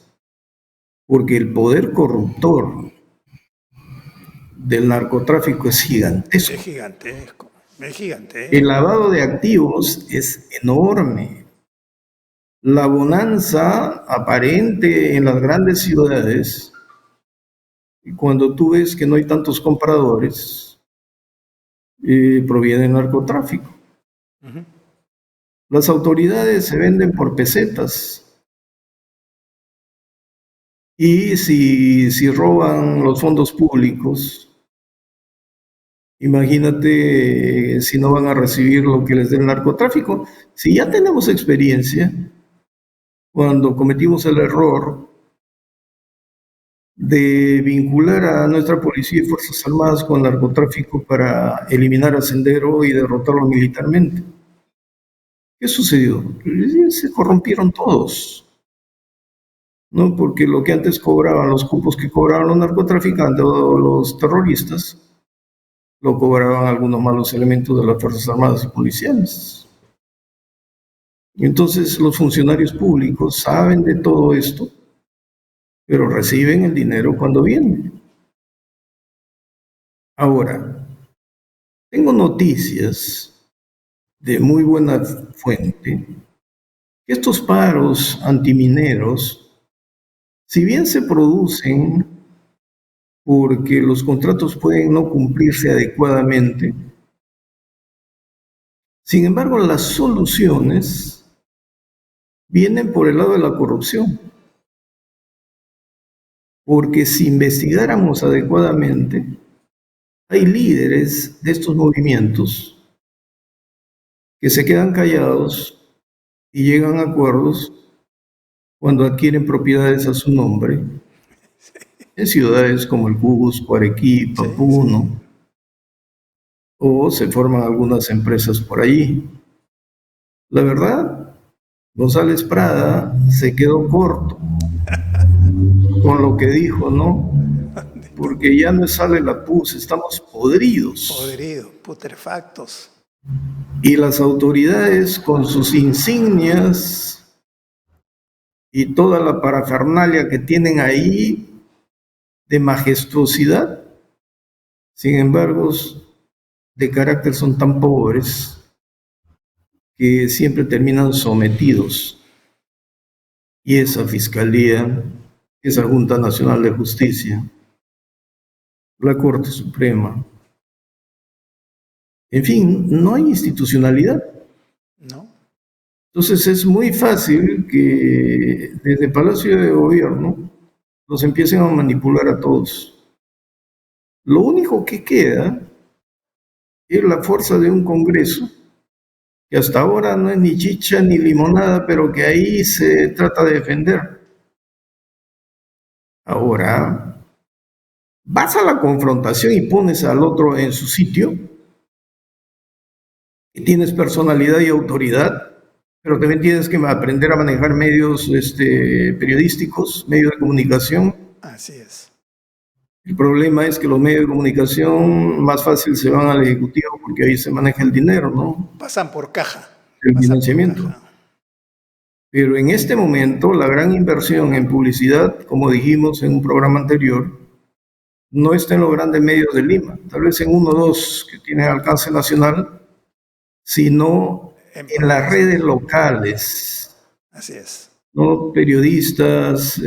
Porque el poder corruptor del narcotráfico es gigantesco. Es gigantesco. El lavado de activos es enorme. La bonanza aparente en las grandes ciudades, y cuando tú ves que no hay tantos compradores, proviene del narcotráfico. Las autoridades se venden por pesetas. Y si roban los fondos públicos, imagínate si no van a recibir lo que les dé el narcotráfico. Si ya tenemos experiencia, cuando cometimos el error de vincular a nuestra policía y Fuerzas Armadas con narcotráfico para eliminar a Sendero y derrotarlo militarmente. ¿Qué sucedió? Se corrompieron todos, ¿no? Porque lo que antes cobraban, los cupos que cobraban los narcotraficantes o los terroristas, lo cobraban algunos malos elementos de las Fuerzas Armadas y policiales. Y entonces los funcionarios públicos saben de todo esto, pero reciben el dinero cuando viene. Ahora, tengo noticias de muy buena fuente que estos paros antimineros, si bien se producen porque los contratos pueden no cumplirse adecuadamente, sin embargo, las soluciones vienen por el lado de la corrupción. Porque si investigáramos adecuadamente, hay líderes de estos movimientos que se quedan callados y llegan a acuerdos cuando adquieren propiedades a su nombre en ciudades como el Cusco, Arequipa, Puno, o se forman algunas empresas por allí. La verdad, González Prada se quedó corto con lo que dijo, ¿no? Porque ya no sale la pus, estamos podridos. Podridos, putrefactos. Y las autoridades con sus insignias y toda la parafernalia que tienen ahí de majestuosidad, sin embargo, de carácter son tan pobres que siempre terminan sometidos. Y esa Fiscalía, esa Junta Nacional de Justicia, la Corte Suprema, en fin, no hay institucionalidad. ¿No? Entonces es muy fácil que desde Palacio de Gobierno nos empiecen a manipular a todos. Lo único que queda es la fuerza de un Congreso que hasta ahora no es ni chicha ni limonada, pero que ahí se trata de defender. Ahora, vas a la confrontación y pones al otro en su sitio, y tienes personalidad y autoridad, pero también tienes que aprender a manejar medios periodísticos, medios de comunicación. Así es. El problema es que los medios de comunicación más fácil se van al Ejecutivo porque ahí se maneja el dinero, ¿no? Pasan por caja. El Pasan financiamiento. por caja. Pero en este momento la gran inversión en publicidad, como dijimos en un programa anterior, no está en los grandes medios de Lima, tal vez en uno o dos que tienen alcance nacional, sino en las redes locales. Así es. ¿No? Periodistas,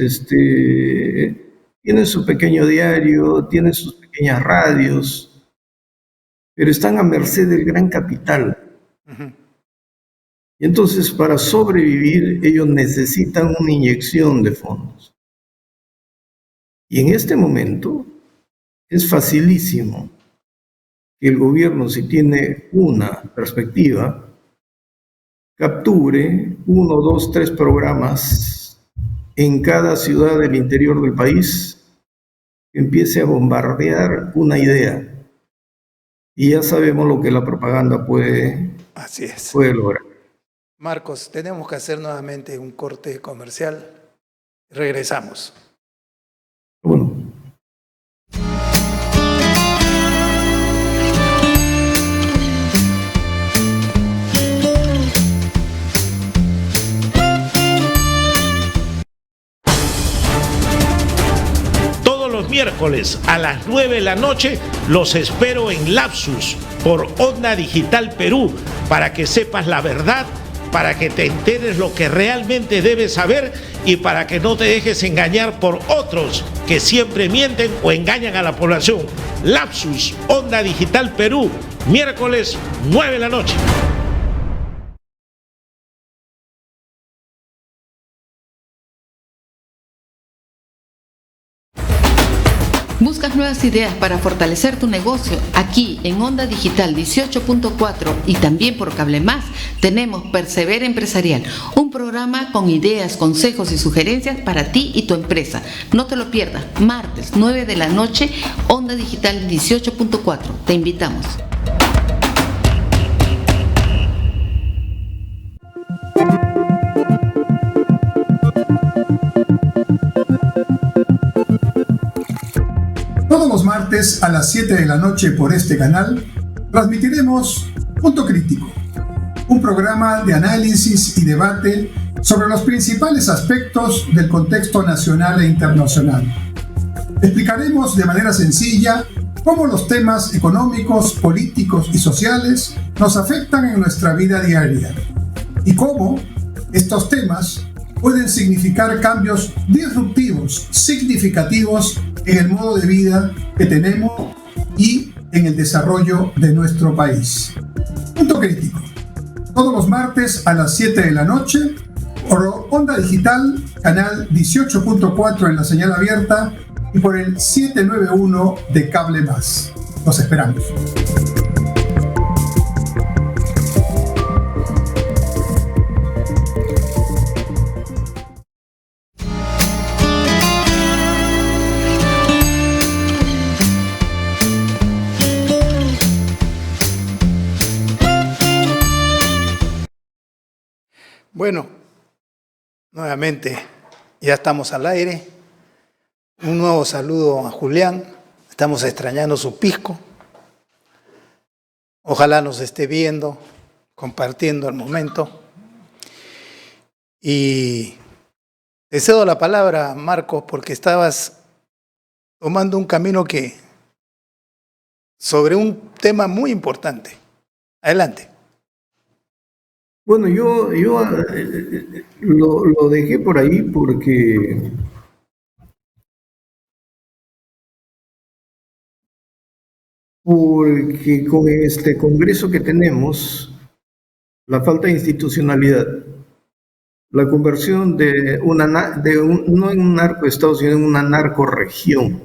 tienen su pequeño diario, tienen sus pequeñas radios, pero están a merced del gran capital. Uh-huh. Y entonces, para sobrevivir, ellos necesitan una inyección de fondos. Y en este momento es facilísimo que el gobierno, si tiene una perspectiva, capture 1, 2, 3 programas en cada ciudad del interior del país, que empiece a bombardear una idea. Y ya sabemos lo que la propaganda puede lograr. Marcos, tenemos que hacer nuevamente un corte comercial. Regresamos. Bueno. Miércoles a las 9 de la noche los espero en Lapsus por Onda Digital Perú para que sepas la verdad, para que te enteres lo que realmente debes saber y para que no te dejes engañar por otros que siempre mienten o engañan a la población. Lapsus, Onda Digital Perú, miércoles 9 de la noche. ¿Buscas nuevas ideas para fortalecer tu negocio? Aquí en Onda Digital 18.4 y también por Cable Más tenemos Persevera Empresarial, un programa con ideas, consejos y sugerencias para ti y tu empresa. No te lo pierdas, martes 9 de la noche, Onda Digital 18.4. Te invitamos. Todos los martes a las 7 de la noche por este canal transmitiremos Punto Crítico, un programa de análisis y debate sobre los principales aspectos del contexto nacional e internacional. Explicaremos de manera sencilla cómo los temas económicos, políticos y sociales nos afectan en nuestra vida diaria y cómo estos temas pueden significar cambios disruptivos, significativos en el modo de vida que tenemos y en el desarrollo de nuestro país. Punto Crítico. Todos los martes a las 7 de la noche, por Onda Digital, canal 18.4 en la señal abierta y por el 791 de Cable Más. Los esperamos. Bueno, nuevamente ya estamos al aire. Un nuevo saludo a Julián. Estamos extrañando su pisco. Ojalá nos esté viendo, compartiendo el momento. Y te cedo la palabra, Marcos, porque estabas tomando un camino sobre un tema muy importante. Adelante. Bueno, yo lo dejé por ahí porque con este Congreso que tenemos, la falta de institucionalidad, la conversión no en un narcoestado, sino en una narcorregión.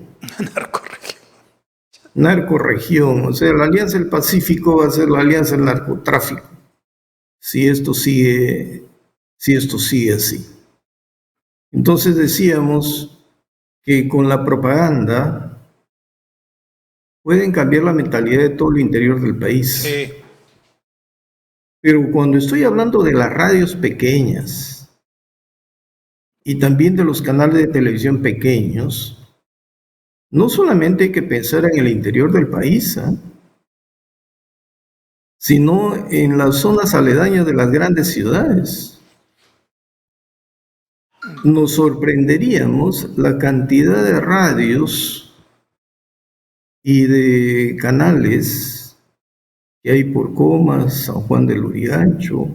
Narcorregión, o sea, la Alianza del Pacífico va a ser la Alianza del Narcotráfico, si esto sigue así. Entonces decíamos que con la propaganda pueden cambiar la mentalidad de todo el interior del país. Sí. Pero cuando estoy hablando de las radios pequeñas y también de los canales de televisión pequeños, no solamente hay que pensar en el interior del país, sino en las zonas aledañas de las grandes ciudades. Nos sorprenderíamos la cantidad de radios y de canales que hay por Comas, San Juan del Lurigancho,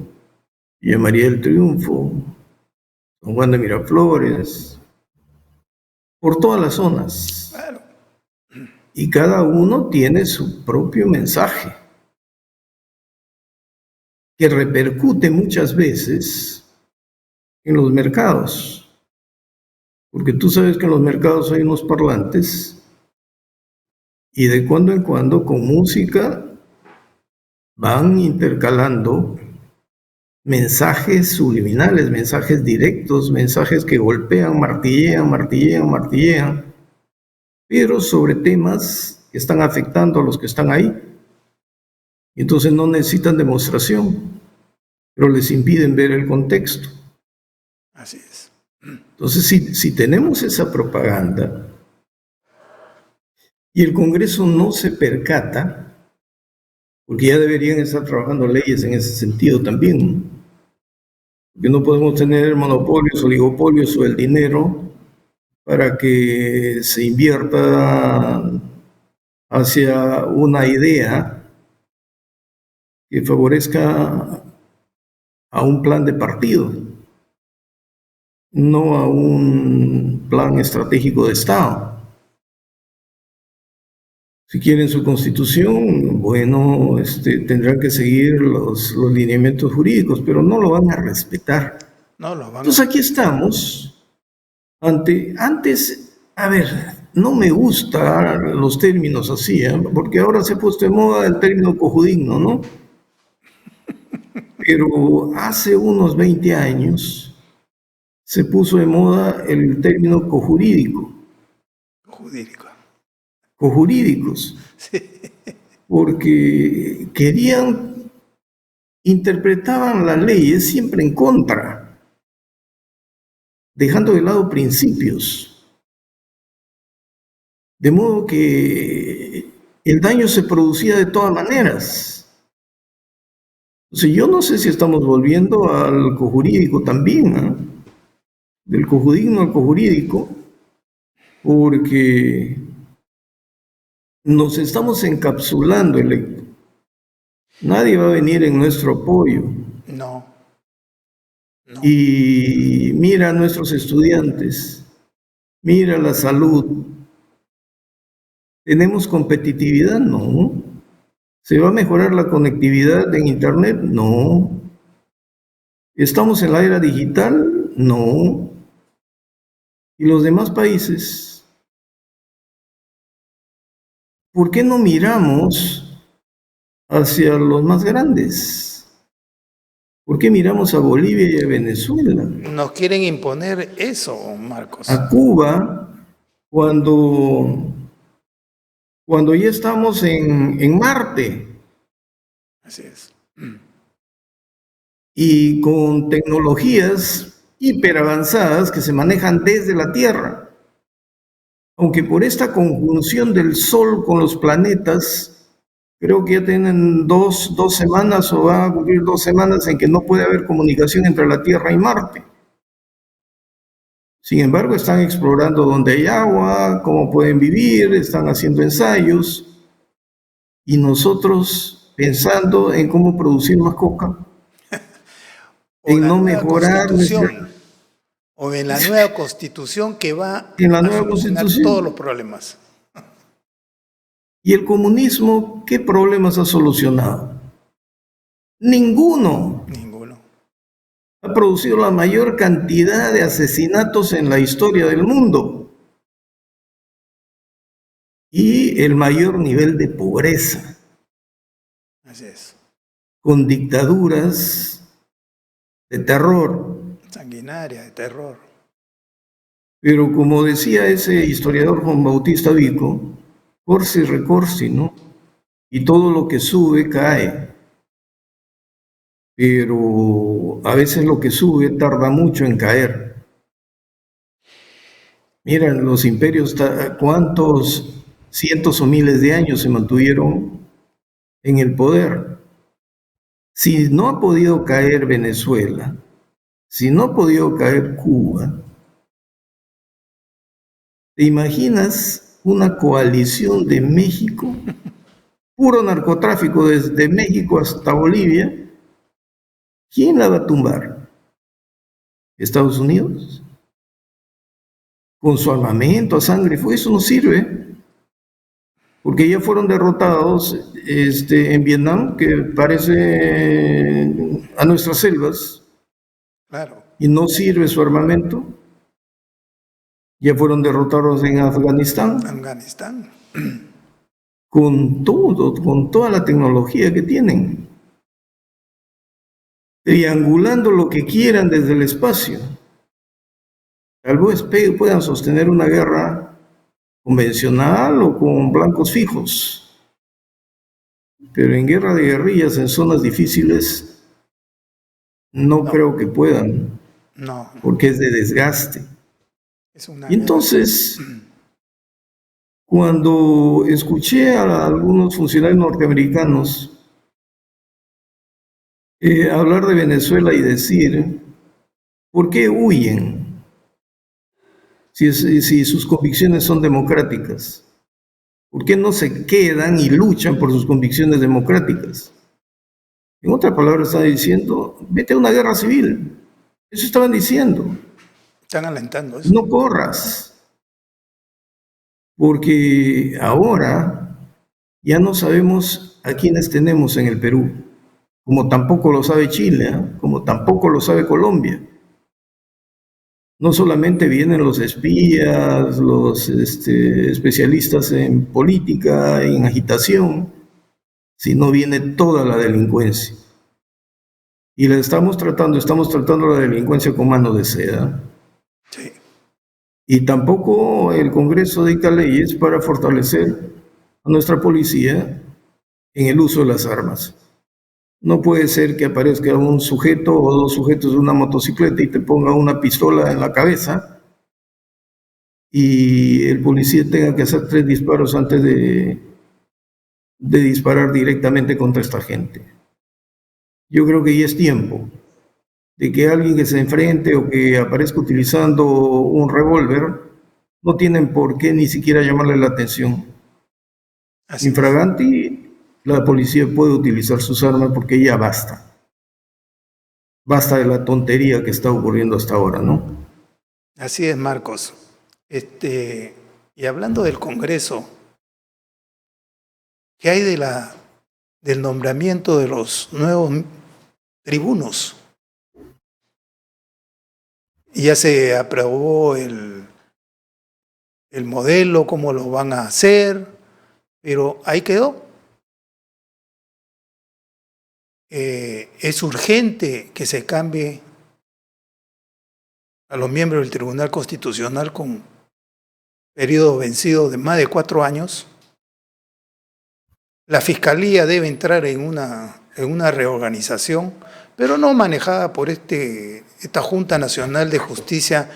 Villa María del Triunfo, San Juan de Miraflores, por todas las zonas. Claro. Y cada uno tiene su propio mensaje, que repercute muchas veces en los mercados, porque tú sabes que en los mercados hay unos parlantes y de cuando en cuando con música van intercalando mensajes subliminales, mensajes directos, mensajes que golpean, martillean, pero sobre temas que están afectando a los que están ahí. Entonces no necesitan demostración, pero les impiden ver el contexto. Así es. Entonces, si tenemos esa propaganda y el Congreso no se percata, porque ya deberían estar trabajando leyes en ese sentido también, porque no podemos tener monopolios, oligopolios o el dinero para que se invierta hacia una idea que favorezca a un plan de partido, no a un plan estratégico de Estado. Si quieren su constitución, bueno, tendrán que seguir los lineamientos jurídicos, pero no lo van a respetar. No lo van a... Entonces aquí estamos antes, a ver, no me gustan los términos así, porque ahora se ha puesto de moda el término cojudigno, ¿no? Pero hace unos 20 años se puso de moda el término cojurídico. Cojurídicos. Sí. Porque interpretaban las leyes siempre en contra, dejando de lado principios. De modo que el daño se producía de todas maneras. Entonces, yo no sé si estamos volviendo al cojurídico también, del cojudigno al cojurídico, porque nos estamos encapsulando, electo. Nadie va a venir en nuestro apoyo. No. Y mira a nuestros estudiantes, mira la salud. ¿Tenemos competitividad? No. ¿Se va a mejorar la conectividad en Internet? No. ¿Estamos en la era digital? No. ¿Y los demás países? ¿Por qué no miramos hacia los más grandes? ¿Por qué miramos a Bolivia y a Venezuela? Nos quieren imponer eso, Marcos. A Cuba, cuando ya estamos en Marte. Así es. y con tecnologías hiperavanzadas que se manejan desde la Tierra. Aunque por esta conjunción del Sol con los planetas, creo que ya tienen dos semanas o van a cumplir 2 semanas en que no puede haber comunicación entre la Tierra y Marte. Sin embargo, están explorando dónde hay agua, cómo pueden vivir, están haciendo ensayos, y nosotros pensando en cómo producir más coca, en no mejorar o en la nueva constitución que va en la a nueva solucionar constitución. todos los problemas. ¿Y el comunismo qué problemas ha solucionado? Ninguno. Ninguno. Ha producido la mayor cantidad de asesinatos en la historia del mundo y el mayor nivel de pobreza, Así es. con dictaduras de terror. Sanguinaria, de terror. Pero como decía ese historiador Juan Bautista Vico, corsi recorsi, ¿no? Y todo lo que sube cae. Pero a veces lo que sube tarda mucho en caer. Miren, los imperios, cuántos cientos o miles de años se mantuvieron en el poder. Si no ha podido caer Venezuela, si no ha podido caer Cuba, ¿te imaginas una coalición de México? Puro narcotráfico desde México hasta Bolivia. ¿Quién la va a tumbar? ¿Estados Unidos? Con su armamento a sangre, eso no sirve. Porque ya fueron derrotados en Vietnam, que parece a nuestras selvas. Claro. Y no sirve su armamento. Ya fueron derrotados en Afganistán. Afganistán. Con todo, con toda la tecnología que tienen. Triangulando lo que quieran desde el espacio. Tal vez puedan sostener una guerra convencional o con blancos fijos. Pero en guerra de guerrillas, en zonas difíciles, no creo que puedan. No. Porque es de desgaste. Y entonces, cuando escuché a algunos funcionarios norteamericanos hablar de Venezuela y decir, ¿por qué huyen si sus convicciones son democráticas? ¿Por qué no se quedan y luchan por sus convicciones democráticas? En otras palabras, están diciendo, vete a una guerra civil. Eso estaban diciendo. Están alentando eso. No corras. Porque ahora ya no sabemos a quiénes tenemos en el Perú. Como tampoco lo sabe Chile, como tampoco lo sabe Colombia. No solamente vienen los espías, los especialistas en política, en agitación, sino viene toda la delincuencia. Y estamos tratando la delincuencia con mano de seda. Sí. Y tampoco el Congreso dicta leyes para fortalecer a nuestra policía en el uso de las armas. No puede ser que aparezca un sujeto o 2 sujetos de una motocicleta y te ponga una pistola en la cabeza y el policía tenga que hacer 3 disparos antes de disparar directamente contra esta gente. Yo creo que ya es tiempo de que alguien que se enfrente o que aparezca utilizando un revólver no tienen por qué ni siquiera llamarle la atención. Infraganti, la policía puede utilizar sus armas porque ya basta. Basta de la tontería que está ocurriendo hasta ahora, ¿no? Así es, Marcos. Y hablando del Congreso, ¿qué hay del nombramiento de los nuevos tribunos? Ya se aprobó el modelo, cómo lo van a hacer, pero ahí quedó. Es urgente que se cambie a los miembros del Tribunal Constitucional con periodo vencido de más de 4 años. La Fiscalía debe entrar en una reorganización, pero no manejada por esta Junta Nacional de Justicia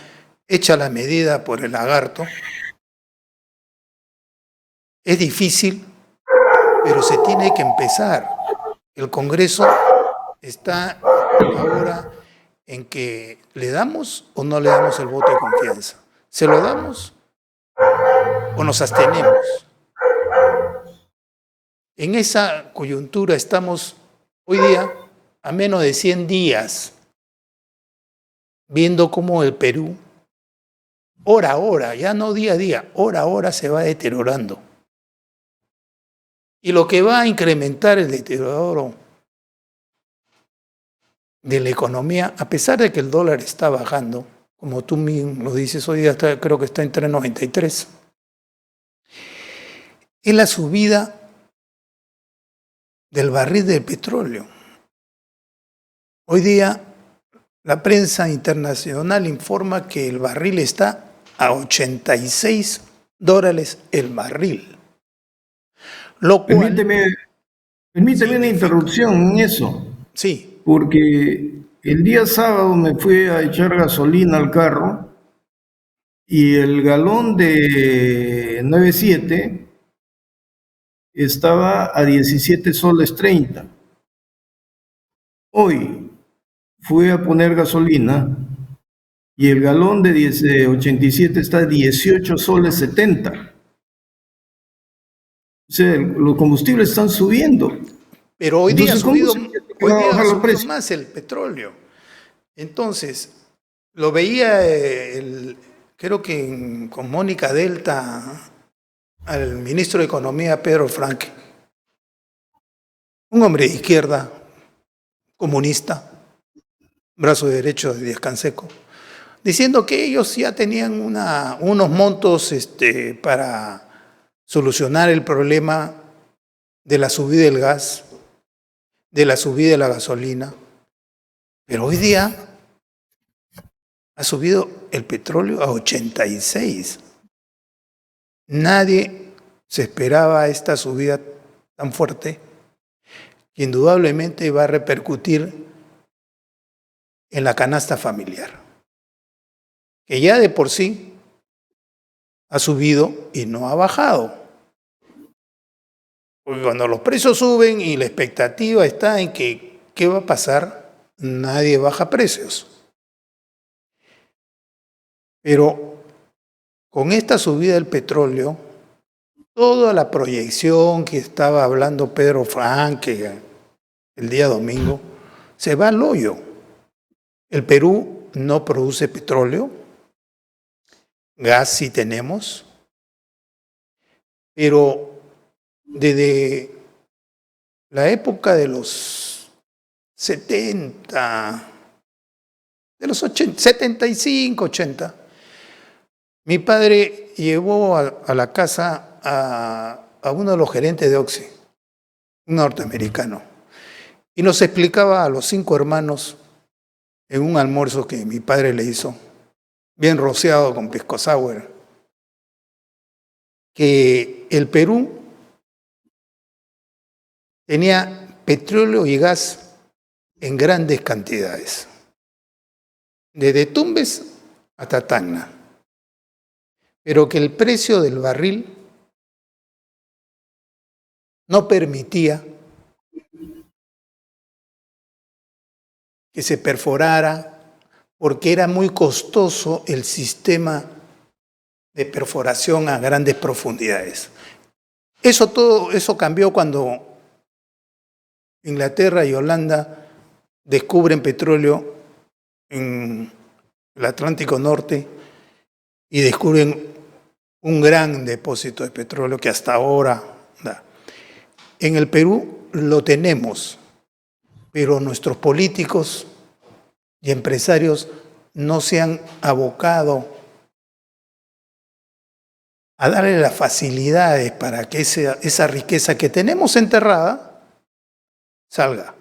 hecha la medida por el lagarto. Es difícil, pero se tiene que empezar. El Congreso está ahora en que le damos o no le damos el voto de confianza. ¿Se lo damos o nos abstenemos? En esa coyuntura estamos hoy día a menos de 100 días viendo cómo el Perú, hora a hora, ya no día a día, hora a hora se va deteriorando. Y lo que va a incrementar el deterioro de la economía, a pesar de que el dólar está bajando, como tú mismo lo dices, hoy día creo que está en 3.93, es la subida del barril del petróleo. Hoy día la prensa internacional informa que el barril está a $86 el barril. Lo cual, permíteme una interrupción en eso, sí, porque el día sábado me fui a echar gasolina al carro y el galón de 9.7 estaba a 17 soles 30. Hoy fui a poner gasolina y el galón de 87 está a 18 soles 70. O sea, los combustibles están subiendo. pero hoy día ha Entonces, ¿cómo subido, se va a bajar los precios? más el petróleo. Entonces, lo veía, creo que con Mónica Delta, al ministro de Economía, Pedro Franque, un hombre de izquierda, comunista, brazo derecho de Díaz Canseco, diciendo que ellos ya tenían unos montos para solucionar el problema de la subida del gas, de la subida de la gasolina. Pero hoy día ha subido el petróleo a 86. Nadie se esperaba esta subida tan fuerte, que indudablemente va a repercutir en la canasta familiar, que ya de por sí ha subido y no ha bajado. Porque cuando los precios suben y la expectativa está en que ¿qué va a pasar? Nadie baja precios. Pero con esta subida del petróleo, toda la proyección que estaba hablando Pedro Franque el día domingo, se va al hoyo. El Perú no produce petróleo, gas sí tenemos, pero desde la época de los 70, de los 80, 75, 80, mi padre llevó a la casa a uno de los gerentes de Oxy, un norteamericano, y nos explicaba a los 5 hermanos en un almuerzo que mi padre le hizo, bien rociado con pisco sour, que el Perú tenía petróleo y gas en grandes cantidades, desde Tumbes hasta Tacna, pero que el precio del barril no permitía que se perforara, porque era muy costoso el sistema de perforación a grandes profundidades. Todo eso cambió cuando Inglaterra y Holanda descubren petróleo en el Atlántico Norte y descubren un gran depósito de petróleo que hasta ahora da. En el Perú lo tenemos, pero nuestros políticos y empresarios no se han abocado a darle las facilidades para que esa riqueza que tenemos enterrada salga.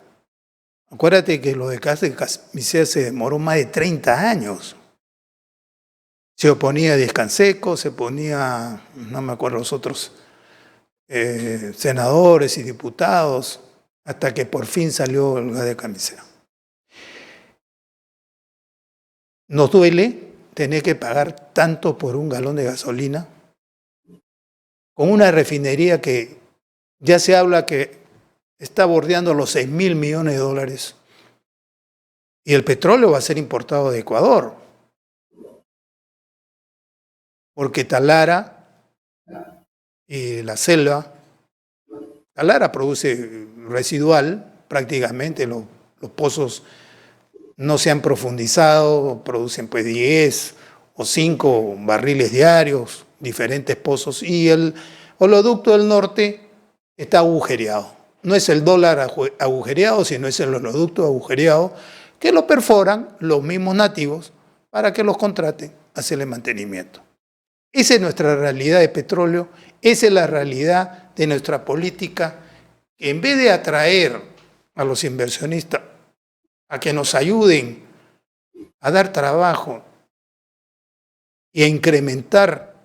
Acuérdate que lo de Camisea se demoró más de 30 años. Se oponía a Díaz Canseco, se oponía, no me acuerdo los otros, senadores y diputados, hasta que por fin salió el gas de Camisea. nos duele tener que pagar tanto por un galón de gasolina, con una refinería que ya se habla que está bordeando los 6.000 millones de dólares. Y el petróleo va a ser importado de Ecuador. Porque Talara y la selva, Talara produce residual, prácticamente los pozos no se han profundizado, producen pues 10 o 5 barriles diarios, diferentes pozos, y el oleoducto del norte está agujereado. No es el dólar agujereado, sino es el oleoducto agujereado, que lo perforan los mismos nativos para que los contraten a hacerle mantenimiento. Esa es nuestra realidad de petróleo, esa es la realidad de nuestra política, que en vez de atraer a los inversionistas a que nos ayuden a dar trabajo y a incrementar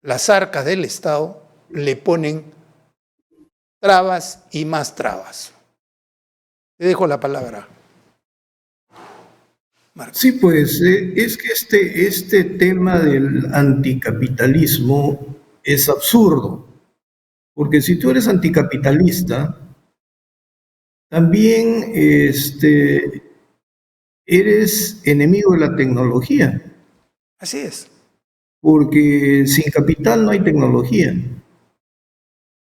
las arcas del Estado, le ponen trabas y más trabas. Te dejo la palabra, Marco. Sí, pues es que este tema del anticapitalismo es absurdo, porque si tú eres anticapitalista, también eres enemigo de la tecnología, Así es. porque sin capital no hay tecnología,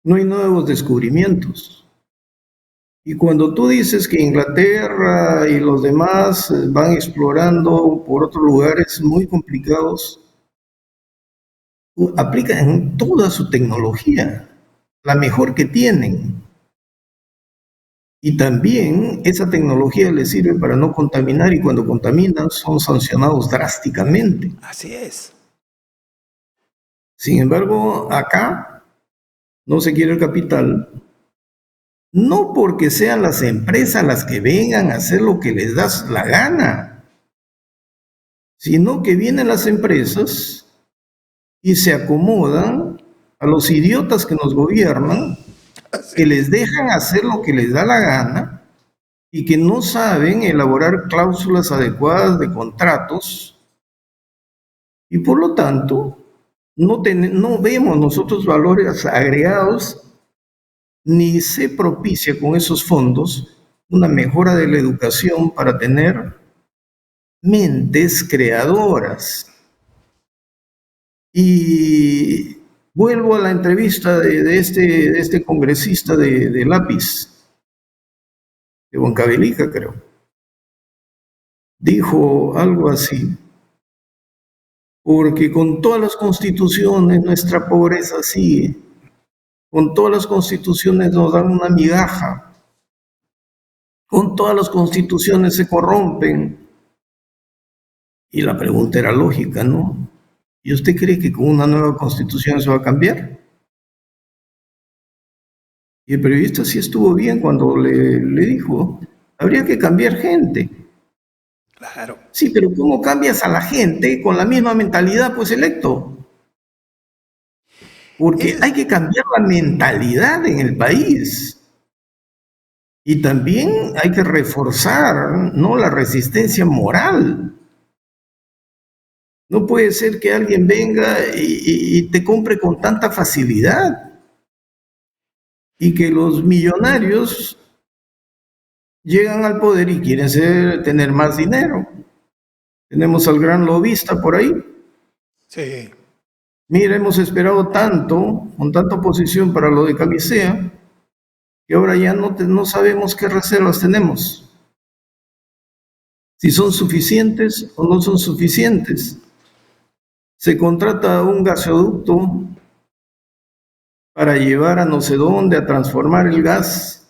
no hay nuevos descubrimientos. Y cuando tú dices que Inglaterra y los demás van explorando por otros lugares muy complicados, aplican toda su tecnología, la mejor que tienen. Y también esa tecnología les sirve para no contaminar, y cuando contaminan son sancionados drásticamente. Así es. Sin embargo, acá no se quiere el capital, no porque sean las empresas las que vengan a hacer lo que les da la gana, sino que vienen las empresas y se acomodan a los idiotas que nos gobiernan, que les dejan hacer lo que les da la gana y que no saben elaborar cláusulas adecuadas de contratos, y por lo tanto no vemos nosotros valores agregados, ni se propicia con esos fondos una mejora de la educación para tener mentes creadoras. Y vuelvo a la entrevista de este congresista de Lápiz, de Huancavelica, creo. Dijo algo así: porque con todas las constituciones nuestra pobreza sigue, con todas las constituciones nos dan una migaja, con todas las constituciones se corrompen. Y la pregunta era lógica, ¿no? ¿Y usted cree que con una nueva constitución eso va a cambiar? Y el periodista sí estuvo bien cuando le dijo: habría que cambiar gente. Claro. Sí, pero ¿cómo cambias a la gente con la misma mentalidad, pues, electo? Porque hay que cambiar la mentalidad en el país. Y también hay que reforzar, ¿no?, la resistencia moral. No puede ser que alguien venga y te compre con tanta facilidad, y que los millonarios llegan al poder y quieren tener más dinero. Tenemos al gran lobista por ahí. Sí. Mira, hemos esperado tanto, con tanta oposición para lo de Camisea, que ahora ya no sabemos qué reservas tenemos. Si son suficientes o no son suficientes. Se contrata un gasoducto para llevar a no sé dónde a transformar el gas.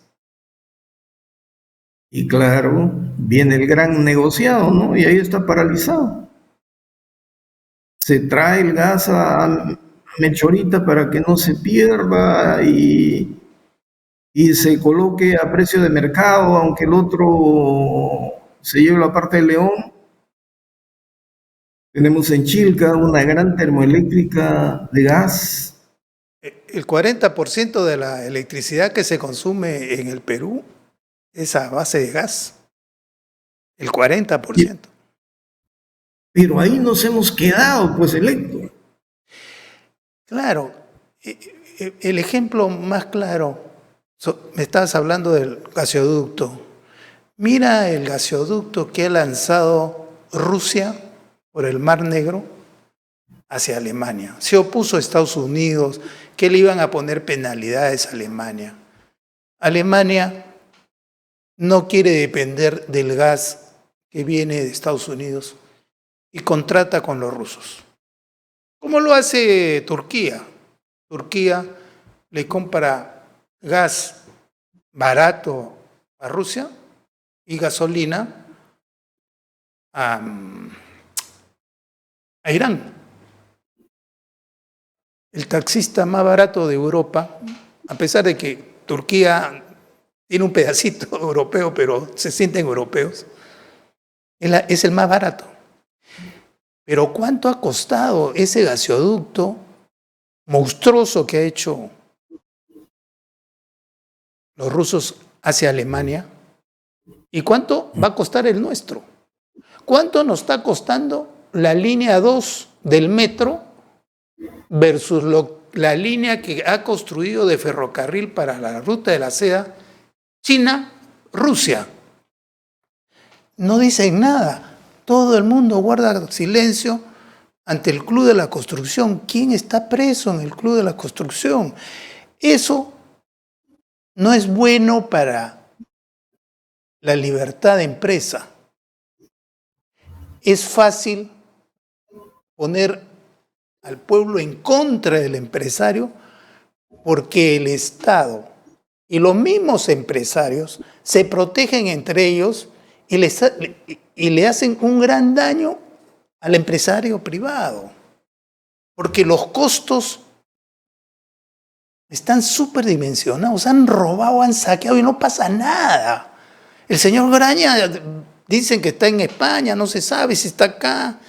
Y claro, viene el gran negociado, ¿no? Y ahí está paralizado. Se trae el gas a Mechorita para que no se pierda y se coloque a precio de mercado, aunque el otro se lleve la parte de León. Tenemos en Chilca una gran termoeléctrica de gas. El 40% de la electricidad que se consume en el Perú es a base de gas. El 40%. Pero ahí nos hemos quedado, pues, electo. Claro, el ejemplo más claro, me estabas hablando del gasoducto. Mira el gasoducto que ha lanzado Rusia por el Mar Negro hacia Alemania. Se opuso a Estados Unidos, que le iban a poner penalidades a Alemania. Alemania no quiere depender del gas que viene de Estados Unidos y contrata con los rusos. ¿Cómo lo hace Turquía? Turquía le compra gas barato a Rusia y gasolina a Irán. El taxista más barato de Europa, a pesar de que Turquía tiene un pedacito europeo, pero se sienten europeos, es el más barato. Pero ¿cuánto ha costado ese gasoducto monstruoso que ha hecho los rusos hacia Alemania? ¿Y cuánto va a costar el nuestro? ¿Cuánto nos está costando la línea 2 del metro versus la línea que ha construido de ferrocarril para la ruta de la seda China-Rusia? No dicen nada. Todo el mundo guarda silencio ante el Club de la Construcción. ¿Quién está preso en el Club de la Construcción? Eso no es bueno para la libertad de empresa. Es fácil poner al pueblo en contra del empresario porque el Estado y los mismos empresarios se protegen entre ellos y le hacen un gran daño al empresario privado, porque los costos están superdimensionados, han robado, han saqueado y no pasa nada. El señor Graña dicen que está en España, no se sabe si está acá,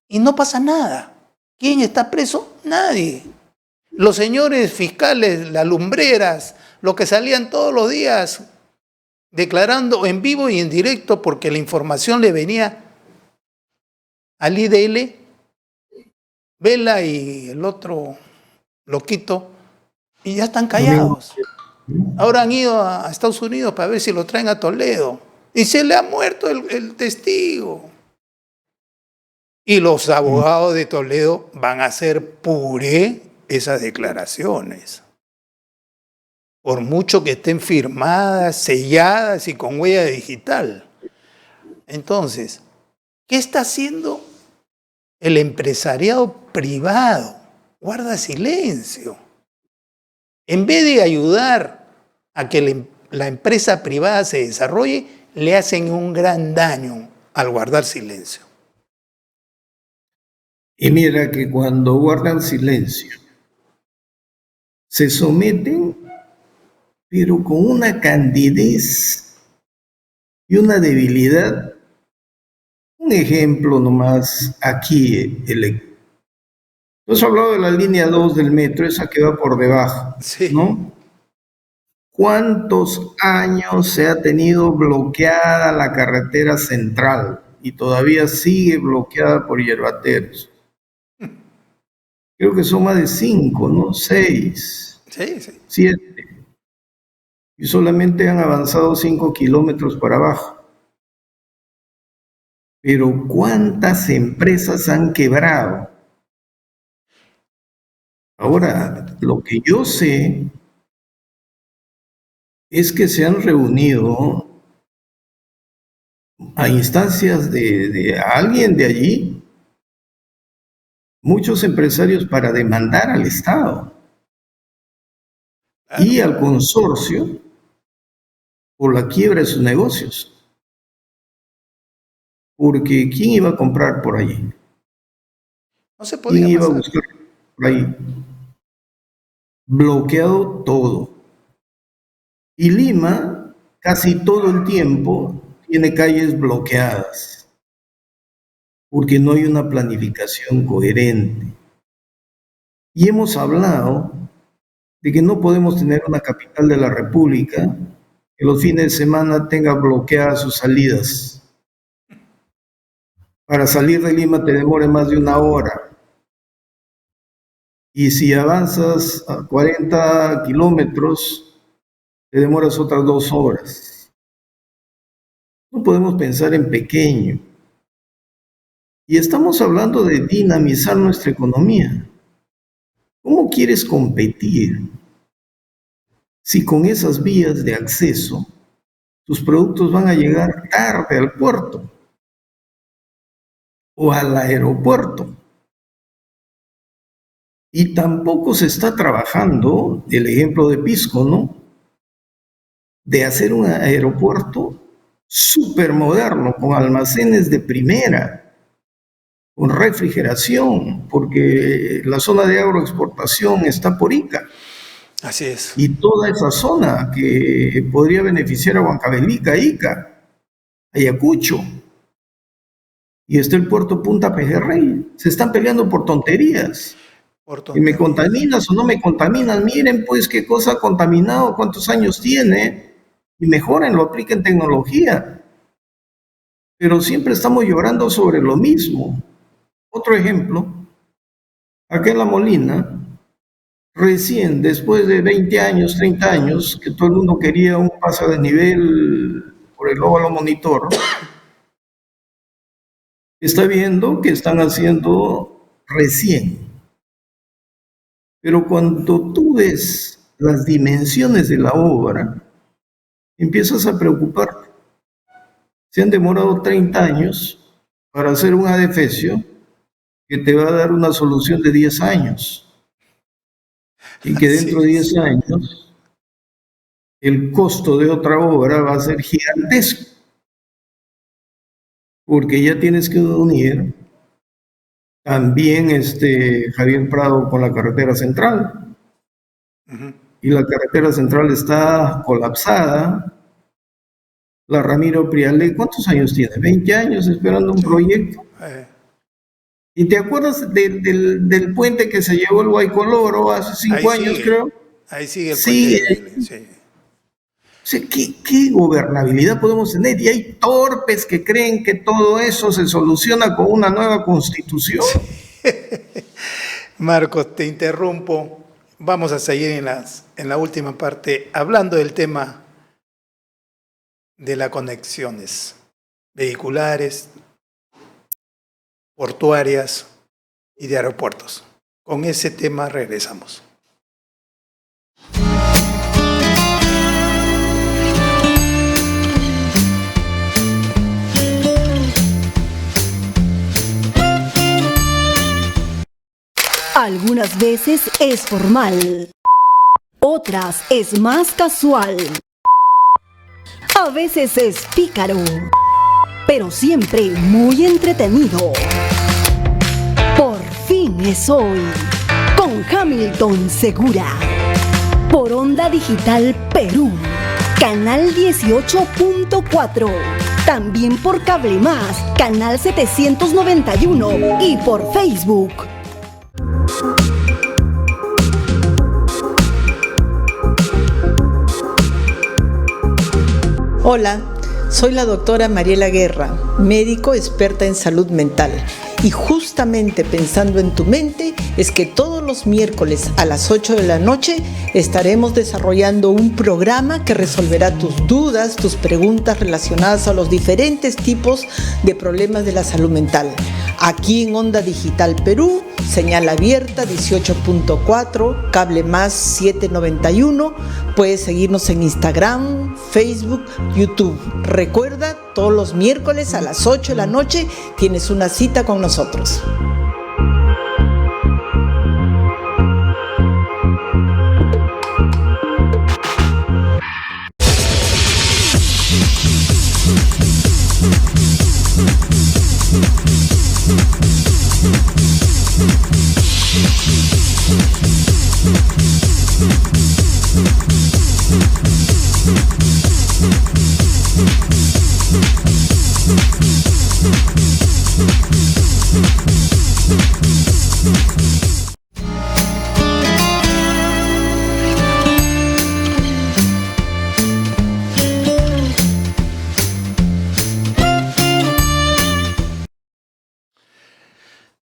y no pasa nada. ¿Quién está preso? Nadie. Los señores fiscales, las lumbreras, los que salían todos los días declarando en vivo y en directo porque la información le venía al IDL, Vela y el otro loquito, y ya están callados. Ahora han ido a Estados Unidos para ver si lo traen a Toledo. Y se le ha muerto el testigo. Y los abogados de Toledo van a hacer puré esas declaraciones. Por mucho que estén firmadas, selladas y con huella digital. Entonces, ¿qué está haciendo el empresariado privado? Guarda silencio. En vez de ayudar a que la empresa privada se desarrolle, le hacen un gran daño al guardar silencio. Y mira que cuando guardan silencio, se someten, pero con una candidez y una debilidad. Un ejemplo nomás aquí, hemos hablado de la línea 2 del metro, esa que va por debajo, Sí. ¿no? ¿Cuántos años se ha tenido bloqueada la carretera central y todavía sigue bloqueada por hierbateros? Creo que son más de 5, ¿no? 6, Sí, sí. 7. Y solamente han avanzado 5 kilómetros para abajo. Pero ¿cuántas empresas han quebrado? Ahora, lo que yo sé es que se han reunido a instancias de alguien de allí, muchos empresarios para demandar al Estado y al consorcio por la quiebra de sus negocios. Porque ¿quién iba a comprar por allí? No se podía ¿Quién iba a pasar. buscar por ahí? Bloqueado todo. Y Lima casi todo el tiempo tiene calles bloqueadas porque no hay una planificación coherente. Y hemos hablado de que no podemos tener una capital de la República que los fines de semana tenga bloqueadas sus salidas para salir de Lima te demore más de 1 hora. Y si avanzas a 40 kilómetros, te demoras otras 2 horas. No podemos pensar en pequeño. Y estamos hablando de dinamizar nuestra economía. ¿Cómo quieres competir si con esas vías de acceso tus productos van a llegar tarde al puerto o al aeropuerto? Y tampoco se está trabajando, el ejemplo de Pisco, ¿no? De hacer un aeropuerto súper moderno, con almacenes de primera, con refrigeración, porque la zona de agroexportación está por Ica. Así es. Y toda esa zona que podría beneficiar a Huancavelica, Ica, Ayacucho. Y está el puerto Punta Pejerrey. Se están peleando por tonterías. Y me contaminas o no me contaminas. Miren pues qué cosa ha contaminado, cuántos años tiene. Y mejoren, apliquen tecnología. Pero siempre estamos llorando sobre lo mismo. Otro ejemplo, acá en La Molina, recién después de 20 años, 30 años, que todo el mundo quería un paso de nivel por el óvalo monitor, está viendo que están haciendo recién. Pero cuando tú ves las dimensiones de la obra, empiezas a preocuparte. Se han demorado 30 años para hacer un adefesio que te va a dar una solución de 10 años. Y que dentro de 10 años el costo de otra obra va a ser gigantesco. Porque ya tienes que unir también Javier Prado con la carretera central. Y la carretera central está colapsada. La Ramiro Prialé, ¿cuántos años tiene? 20 años esperando un proyecto. ¿Y te acuerdas del puente que se llevó el Guaycoloro hace 5 años, creo? Ahí sigue el puente. Sí. O sea, ¿qué gobernabilidad podemos tener? Y hay torpes que creen que todo eso se soluciona con una nueva constitución. Marcos, te interrumpo. Vamos a seguir en la última parte hablando del tema de las conexiones vehiculares, portuarias y de aeropuertos. Con ese tema regresamos. Algunas veces es formal, otras es más casual, a veces es pícaro, pero siempre muy entretenido. Por fin es hoy, con Hamilton Segura, por Onda Digital Perú, canal 18.4, también por Cable Más, canal 791 y por Facebook. Hola, soy la doctora Mariela Guerra, médico experta en salud mental. Y justamente pensando en tu mente es que todos los miércoles a las 8 de la noche estaremos desarrollando un programa que resolverá tus dudas, tus preguntas relacionadas a los diferentes tipos de problemas de la salud mental. Aquí en Onda Digital Perú, señal abierta 18.4, cable más 791. Puedes seguirnos en Instagram, Facebook, YouTube. Recuerda, todos los miércoles a las 8 de la noche tienes una cita con nosotros.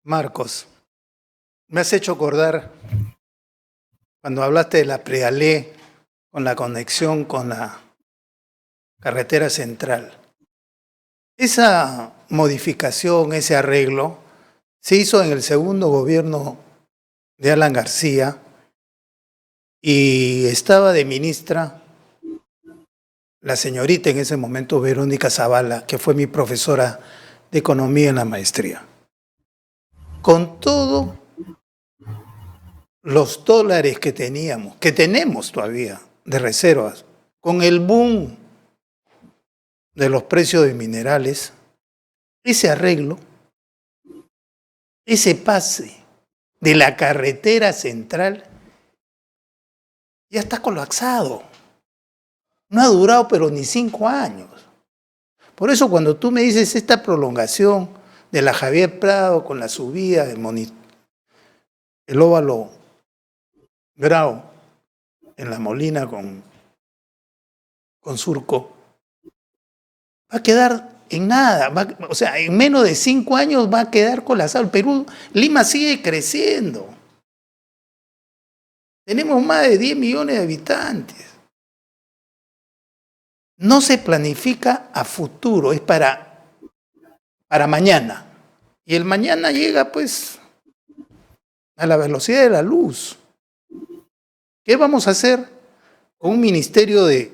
Marcos, me has hecho acordar cuando hablaste de la Prealé con la conexión con la carretera central. Esa modificación, ese arreglo, se hizo en el segundo gobierno de Alan García y estaba de ministra la señorita en ese momento, Verónica Zavala, que fue mi profesora de economía en la maestría. Con todos los dólares que teníamos, que tenemos todavía de reservas, con el boom de los precios de minerales, ese arreglo, ese pase de la carretera central ya está colapsado. No ha durado pero ni 5 años. Por eso cuando tú me dices esta prolongación de la Javier Prado con la subida del el óvalo Grau en la Molina con Surco, va a quedar en nada. O sea, en menos de 5 años va a quedar colapsado. El Perú, Lima sigue creciendo. Tenemos más de 10 millones de habitantes. No se planifica a futuro, es para mañana. Y el mañana llega pues a la velocidad de la luz. ¿Qué vamos a hacer con un ministerio de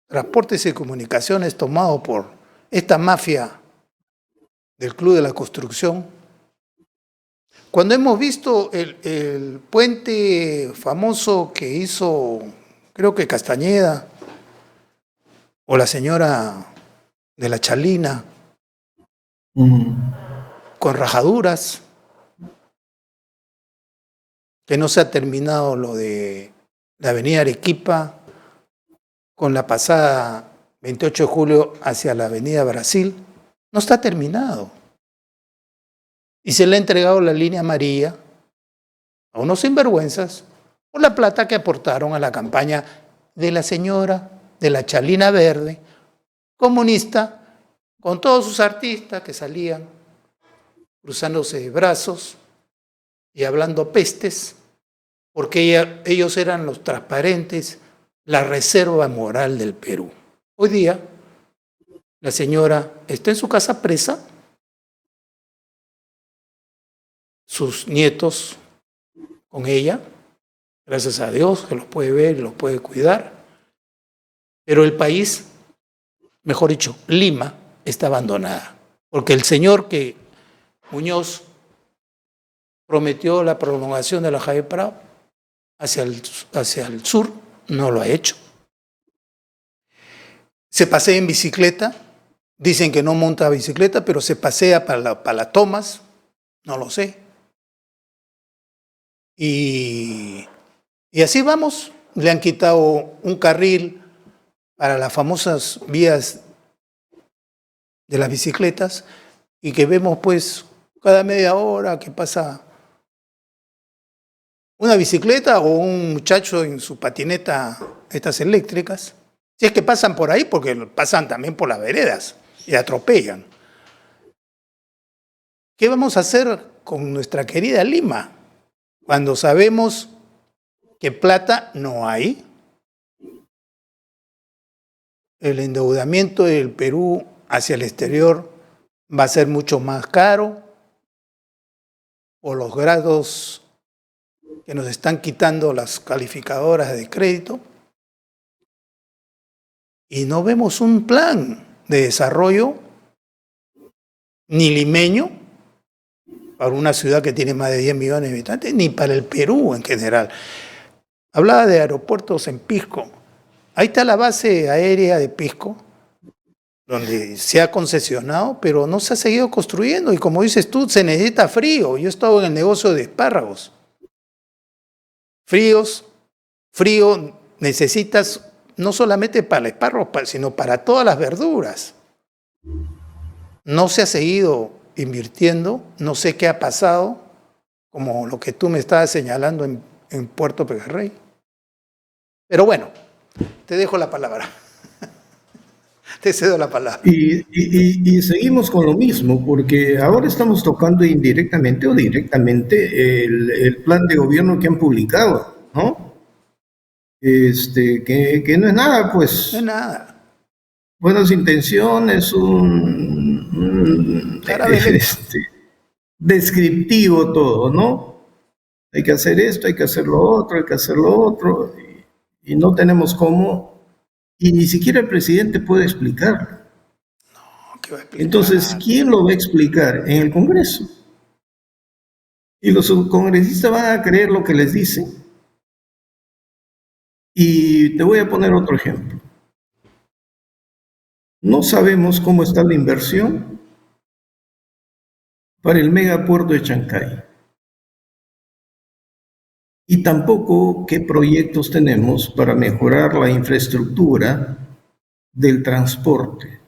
Transportes y Comunicaciones tomado por esta mafia del Club de la Construcción? Cuando hemos visto el puente famoso que hizo, creo que Castañeda, o la señora de la Chalina, con rajaduras, que no se ha terminado lo de la avenida Arequipa, con la pasada 28 de julio hacia la avenida Brasil, no está terminado. Y se le ha entregado la línea amarilla a unos sinvergüenzas por la plata que aportaron a la campaña de la señora de la Chalina Verde, comunista, con todos sus artistas que salían cruzándose de brazos y hablando pestes, porque ellos eran los transparentes, la reserva moral del Perú. Hoy día, la señora está en su casa presa, sus nietos con ella, gracias a Dios, que los puede ver y los puede cuidar, pero el país, mejor dicho, Lima, está abandonada, porque el señor que Muñoz prometió la prolongación de la Javier Prado hacia el sur, no lo ha hecho. Se pasea en bicicleta, dicen que no monta bicicleta, pero se pasea para las tomas, no lo sé. Y así vamos, le han quitado un carril para las famosas vías de las bicicletas y que vemos pues cada media hora que pasa una bicicleta o un muchacho en su patineta, estas eléctricas, si es que pasan por ahí, porque pasan también por las veredas y atropellan. ¿Qué vamos a hacer con nuestra querida Lima cuando sabemos que plata no hay? El endeudamiento del Perú hacia el exterior va a ser mucho más caro por los grados que nos están quitando las calificadoras de crédito y no vemos un plan de desarrollo ni limeño para una ciudad que tiene más de 10 millones de habitantes, ni para el Perú en general. Hablaba de aeropuertos en Pisco. Ahí está la base aérea de Pisco, donde se ha concesionado, pero no se ha seguido construyendo. Y como dices tú, se necesita frío. Yo he estado en el negocio de espárragos. Frío necesitas no solamente para el espárrago, sino para todas las verduras. No se ha seguido invirtiendo, no sé qué ha pasado, como lo que tú me estabas señalando en Puerto Pejerrey. Pero bueno, te dejo la palabra. Te cedo la palabra. Y seguimos con lo mismo, porque ahora estamos tocando indirectamente o directamente el plan de gobierno que han publicado, ¿no? Que no es nada, pues. No es nada. Buenas intenciones, descriptivo todo, ¿no? Hay que hacer esto, hay que hacer lo otro, hay que hacer lo otro, y no tenemos cómo, y ni siquiera el presidente puede explicarlo. No, ¿qué va a explicar? Entonces, ¿quién lo va a explicar? En el Congreso. Y los congresistas van a creer lo que les dicen. Y te voy a poner otro ejemplo. No sabemos cómo está la inversión para el megapuerto de Chancay. Y tampoco qué proyectos tenemos para mejorar la infraestructura del transporte,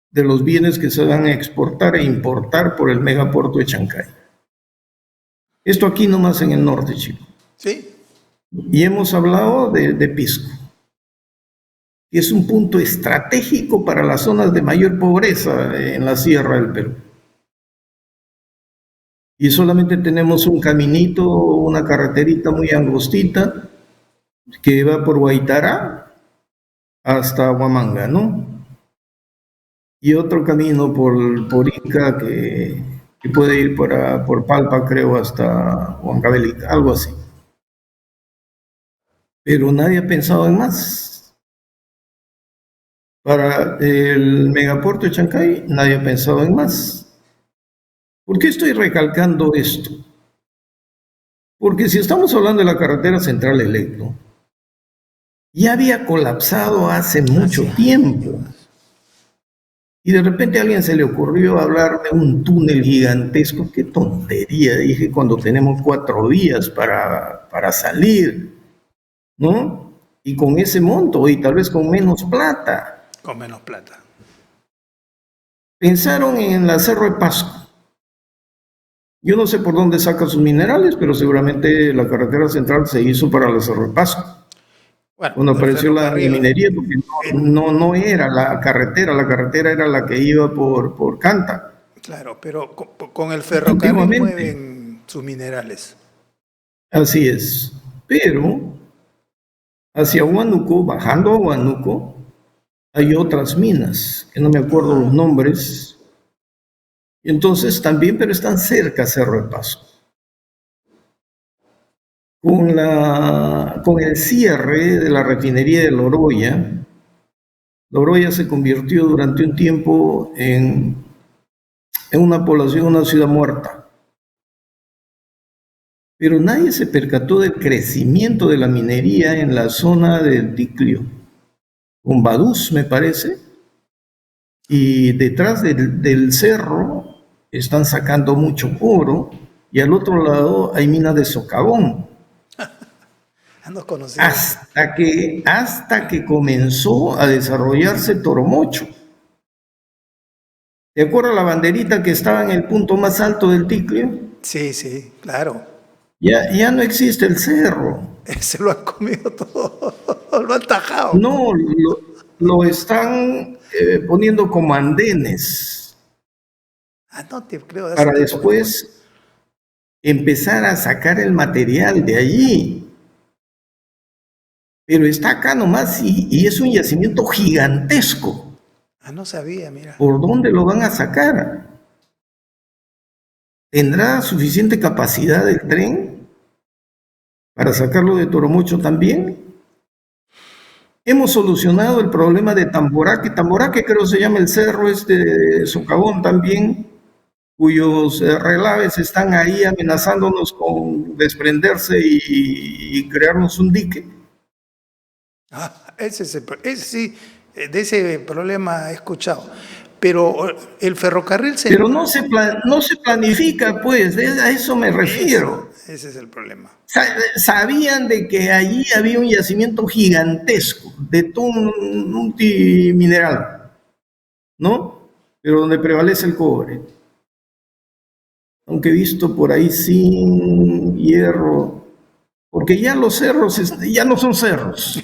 de los bienes que se van a exportar e importar por el megapuerto de Chancay. Esto aquí nomás en el norte, chicos. Sí. Y hemos hablado de Pisco, que es un punto estratégico para las zonas de mayor pobreza en la sierra del Perú. Y solamente tenemos un caminito, una carreterita muy angostita que va por Guaitará hasta Huamanga, ¿no? Y otro camino por Ica que puede ir por Palpa, creo, hasta Huancavelica, algo así. Pero nadie ha pensado en más. Para el megapuerto de Chancay, nadie ha pensado en más. ¿Por qué estoy recalcando esto? Porque si estamos hablando de la carretera central Electro, ya había colapsado hace mucho tiempo. Y de repente a alguien se le ocurrió hablar de un túnel gigantesco. ¡Qué tontería! Dije, cuando tenemos 4 días para salir, ¿no? Y con ese monto, y tal vez con menos plata. Con menos plata. Pensaron en la Cerro de Pasco. Yo no sé por dónde sacan sus minerales, pero seguramente la carretera central se hizo para la Cerro de Pasco. Bueno, cuando apareció la minería, porque no era la carretera era la que iba por Canta. Claro, pero con el ferrocarril mueven sus minerales. Así es, pero hacia Huánuco, bajando a Huánuco, hay otras minas, que no me acuerdo los nombres. Entonces también, pero están cerca Cerro de Pasco. Con el cierre de la refinería de Loroya se convirtió durante un tiempo en una población, una ciudad muerta. Pero nadie se percató del crecimiento de la minería en la zona del Ticlio, con Badús, me parece, y detrás del cerro están sacando mucho oro, y al otro lado hay minas de socavón. Hasta que comenzó a desarrollarse Toromocho. ¿Te acuerdas la banderita que estaba en el punto más alto del Ticlio? Sí, sí, claro. Ya no existe el cerro. Se lo han comido todo, lo han tajado. No, lo están poniendo como andenes. No te creo. Para después empezar a sacar el material de allí. Pero está acá nomás y es un yacimiento gigantesco. No sabía, mira. ¿Por dónde lo van a sacar? ¿Tendrá suficiente capacidad el tren para sacarlo de Toromocho también? Hemos solucionado el problema de Tamboraque creo se llama el cerro de Socavón también, cuyos relaves están ahí amenazándonos con desprenderse y crearnos un dique. Ese sí, de ese problema he escuchado. Pero el ferrocarril se... Pero no se planifica, pues, a eso me refiero. Ese es el problema. Sabían de que allí había un yacimiento gigantesco de multimineral, ¿no? Pero donde prevalece el cobre. Aunque he visto por ahí zinc, hierro, porque ya los cerros ya no son cerros.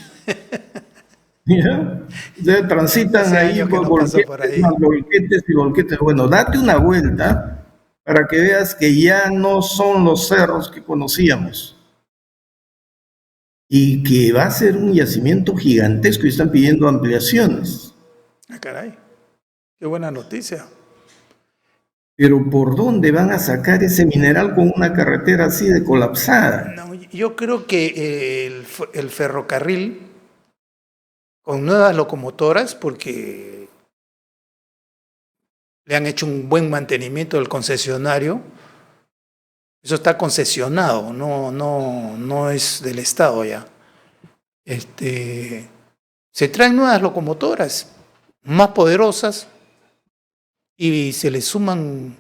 ¿Ya? O sea, transitan Hace ahí años que por no paso por ahí. volquetes y volquetes. Bueno, date una vuelta para que veas que ya no son los cerros que conocíamos y que va a ser un yacimiento gigantesco y están pidiendo ampliaciones. Ah, caray, qué buena noticia. Pero ¿por dónde van a sacar ese mineral con una carretera así de colapsada? No, yo creo que el ferrocarril con nuevas locomotoras, porque le han hecho un buen mantenimiento del concesionario, eso está concesionado, no es del Estado ya. Se traen nuevas locomotoras más poderosas y se le suman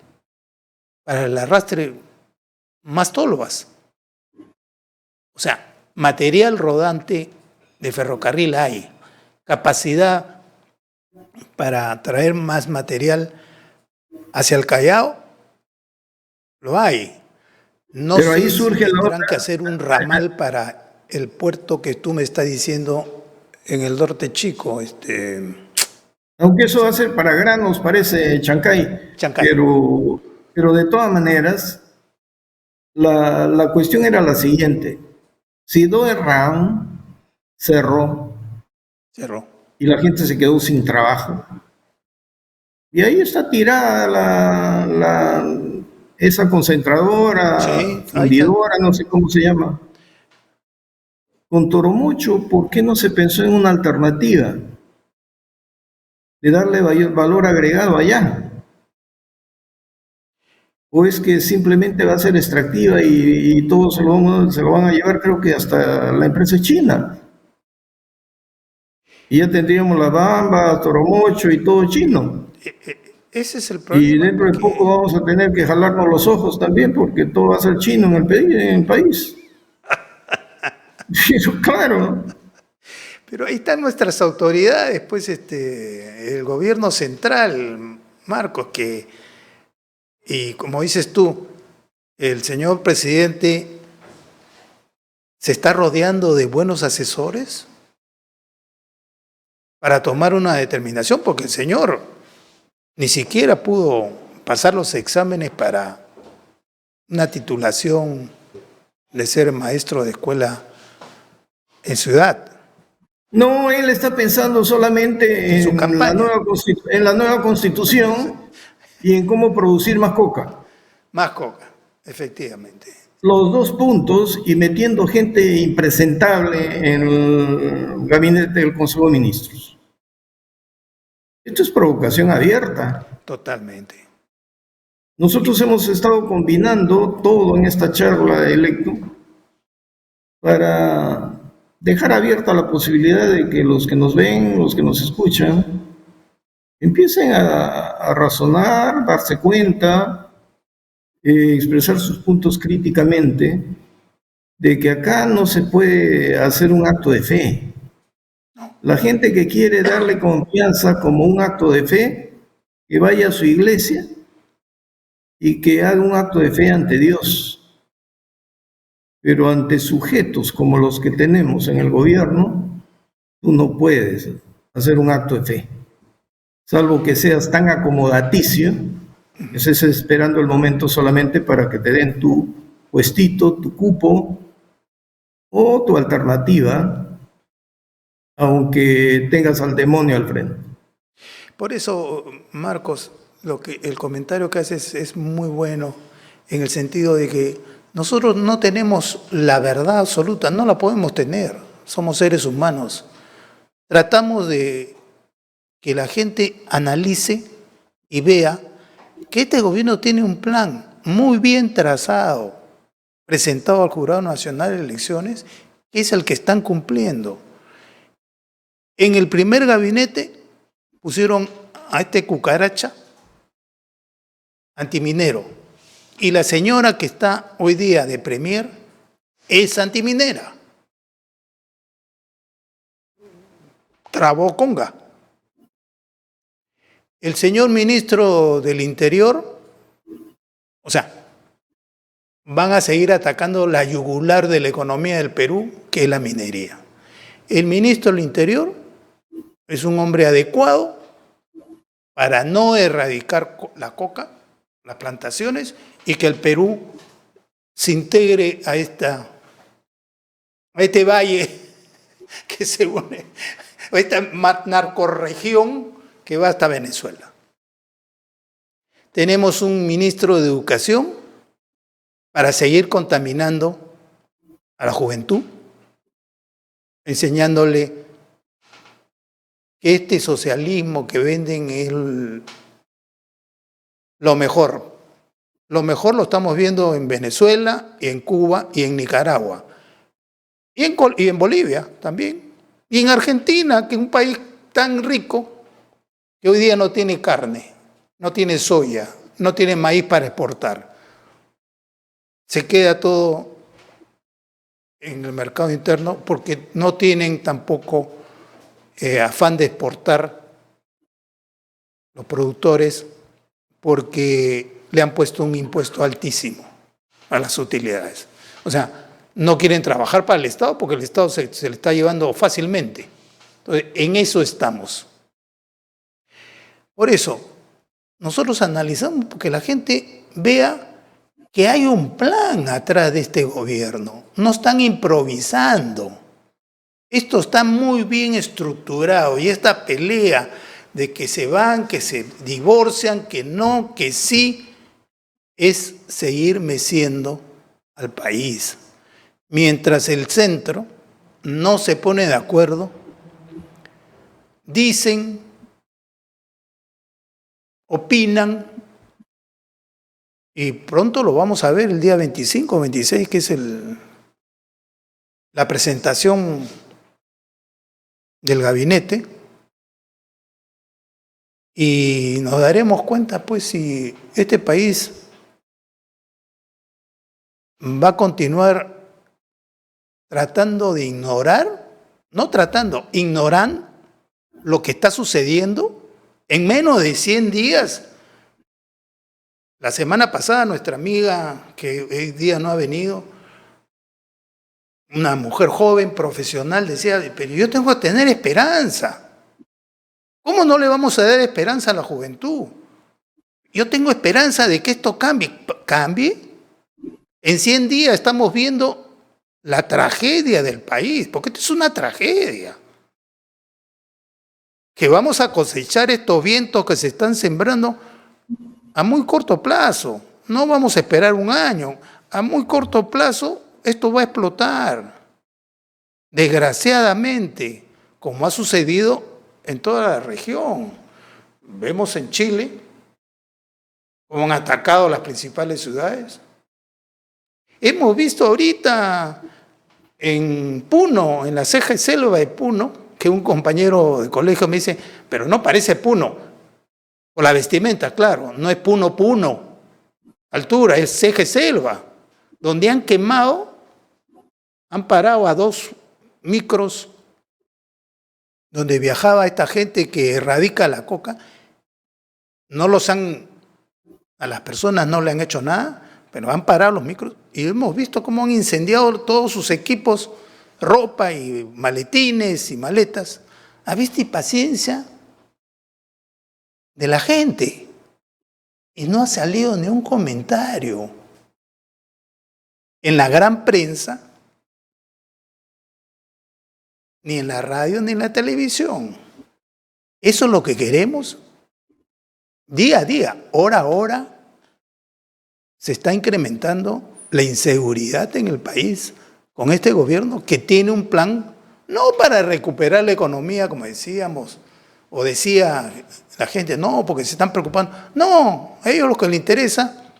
para el arrastre más tolvas. O sea, material rodante de ferrocarril hay, capacidad para traer más material hacia el Callao, lo hay. No Pero sé ahí surge si la tendrán otra. que hacer un ramal para el puerto que tú me estás diciendo en el norte chico. Aunque eso va a ser para granos, parece Chancay. Chancay. Pero de todas maneras, la cuestión era la siguiente. Si Doerran cerró y la gente se quedó sin trabajo, y ahí está tirada esa concentradora, Sí, fundidora, no sé cómo se llama. Con Toromocho, ¿por qué no se pensó en una alternativa? De darle valor agregado allá. ¿O es que simplemente va a ser extractiva y todo se lo van a llevar, creo que hasta la empresa china? Y ya tendríamos la Bamba, Toromocho y todo chino. Ese es el problema. Y dentro de poco vamos a tener que jalarnos los ojos también, porque todo va a ser chino en el país. Pero claro. Pero ahí están nuestras autoridades, pues el gobierno central, Marcos, y como dices tú, el señor presidente se está rodeando de buenos asesores para tomar una determinación, porque el señor ni siquiera pudo pasar los exámenes para una titulación de ser maestro de escuela en Ciudad. No, él está pensando solamente en la nueva constitución y en cómo producir más coca. Más coca, efectivamente. Los dos puntos y metiendo gente impresentable en el gabinete del Consejo de Ministros. Esto es provocación abierta. Totalmente. Nosotros hemos estado combinando todo en esta charla de Electo para dejar abierta la posibilidad de que los que nos ven, los que nos escuchan, empiecen a razonar, darse cuenta, expresar sus puntos críticamente, de que acá no se puede hacer un acto de fe. La gente que quiere darle confianza como un acto de fe, que vaya a su iglesia y que haga un acto de fe ante Dios. Pero ante sujetos como los que tenemos en el gobierno, tú no puedes hacer un acto de fe, salvo que seas tan acomodaticio, que estés esperando el momento solamente para que te den tu puestito, tu cupo o tu alternativa, aunque tengas al demonio al frente. Por eso, Marcos, el comentario que haces es muy bueno, en el sentido de que nosotros no tenemos la verdad absoluta, no la podemos tener, somos seres humanos. Tratamos de que la gente analice y vea que este gobierno tiene un plan muy bien trazado, presentado al Jurado Nacional de Elecciones, que es el que están cumpliendo. En el primer gabinete pusieron a este cucaracha antiminero. Y la señora que está hoy día de premier es antiminera. Trabó conga. El señor ministro del Interior, o sea, van a seguir atacando la yugular de la economía del Perú, que es la minería. El ministro del Interior es un hombre adecuado para no erradicar la coca, las plantaciones, y que el Perú se integre a este valle que se une, a esta narcorregión que va hasta Venezuela. Tenemos un ministro de Educación para seguir contaminando a la juventud, enseñándole que este socialismo que venden es lo mejor. Lo mejor lo estamos viendo en Venezuela, y en Cuba y en Nicaragua. Y en Bolivia también. Y en Argentina, que es un país tan rico que hoy día no tiene carne, no tiene soya, no tiene maíz para exportar. Se queda todo en el mercado interno porque no tienen tampoco afán de exportar los productores, porque le han puesto un impuesto altísimo a las utilidades. O sea, no quieren trabajar para el Estado porque el Estado se le está llevando fácilmente. Entonces, en eso estamos. Por eso, nosotros analizamos porque la gente vea que hay un plan atrás de este gobierno. No están improvisando. Esto está muy bien estructurado, y esta pelea de que se van, que se divorcian, que no, que sí, es seguir meciendo al país. Mientras el centro no se pone de acuerdo, dicen, opinan, y pronto lo vamos a ver el día 25 o 26, que es la presentación del gabinete, y nos daremos cuenta pues si este país va a continuar tratando de ignorar, ignoran lo que está sucediendo en menos de 100 días. La semana pasada nuestra amiga, que hoy día no ha venido, una mujer joven, profesional, decía, pero yo tengo que tener esperanza. ¿Cómo no le vamos a dar esperanza a la juventud? Yo tengo esperanza de que esto cambie. ¿Cambie? En 100 días estamos viendo la tragedia del país, porque esto es una tragedia. Que vamos a cosechar estos vientos que se están sembrando a muy corto plazo. No vamos a esperar un año. A muy corto plazo esto va a explotar. Desgraciadamente, como ha sucedido en toda la región. Vemos en Chile cómo han atacado las principales ciudades. Hemos visto ahorita en Puno, en la ceja y selva de Puno, que un compañero de colegio me dice, pero no parece Puno. Por la vestimenta, claro, no es Puno, altura, es ceja y selva, donde han quemado, han parado a 2 micros donde viajaba esta gente que erradica la coca. A las personas no le han hecho nada, pero han parado los micros y hemos visto cómo han incendiado todos sus equipos, ropa y maletines y maletas, a vista y paciencia de la gente. Y no ha salido ni un comentario en la gran prensa, ni en la radio, ni en la televisión. ¿Eso es lo que queremos? Día a día, hora a hora, se está incrementando la inseguridad en el país con este gobierno que tiene un plan, no para recuperar la economía, como decíamos, o decía la gente, no, porque se están preocupando. No, a ellos lo que les interesa,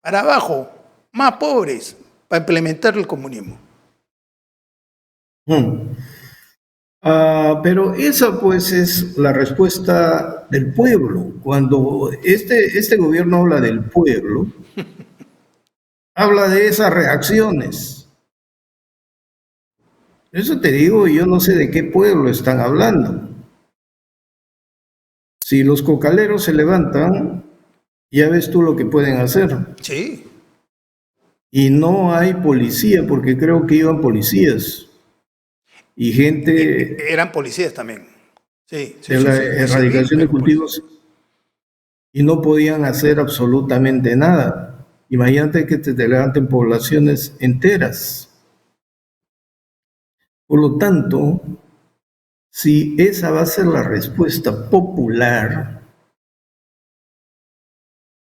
para abajo, más pobres, para implementar el comunismo. Pero esa pues es la respuesta del pueblo. Cuando este gobierno habla del pueblo, habla de esas reacciones. Eso te digo, yo no sé de qué pueblo están hablando. Si los cocaleros se levantan, ya ves tú lo que pueden hacer. Sí. Y no hay policía, porque creo que iban policías. y gente Eran policías también. Sí, de la erradicación de cultivos y no podían hacer absolutamente nada. Imagínate que te levanten poblaciones enteras. Por lo tanto, si esa va a ser la respuesta popular,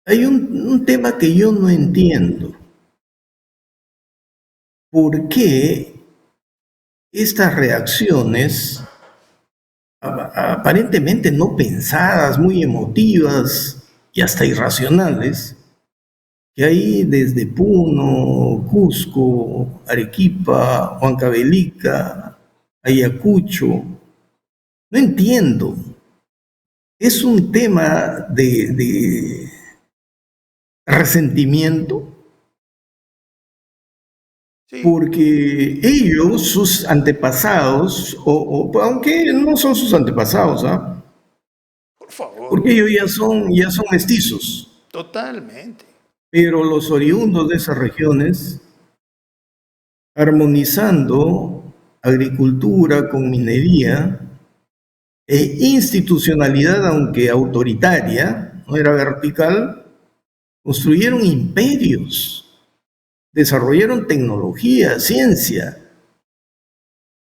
hay un tema que yo no entiendo. ¿Por qué estas reacciones aparentemente no pensadas, muy emotivas y hasta irracionales, que hay desde Puno, Cusco, Arequipa, Huancavelica, Ayacucho? No entiendo. ¿Es un tema de resentimiento? Sí. Porque ellos, sus antepasados, aunque no son sus antepasados, ¿ah? Por favor. Porque ellos ya son mestizos, Totalmente. pero los oriundos de esas regiones, armonizando agricultura con minería e institucionalidad, aunque autoritaria, no era vertical, construyeron imperios. Desarrollaron tecnología, ciencia,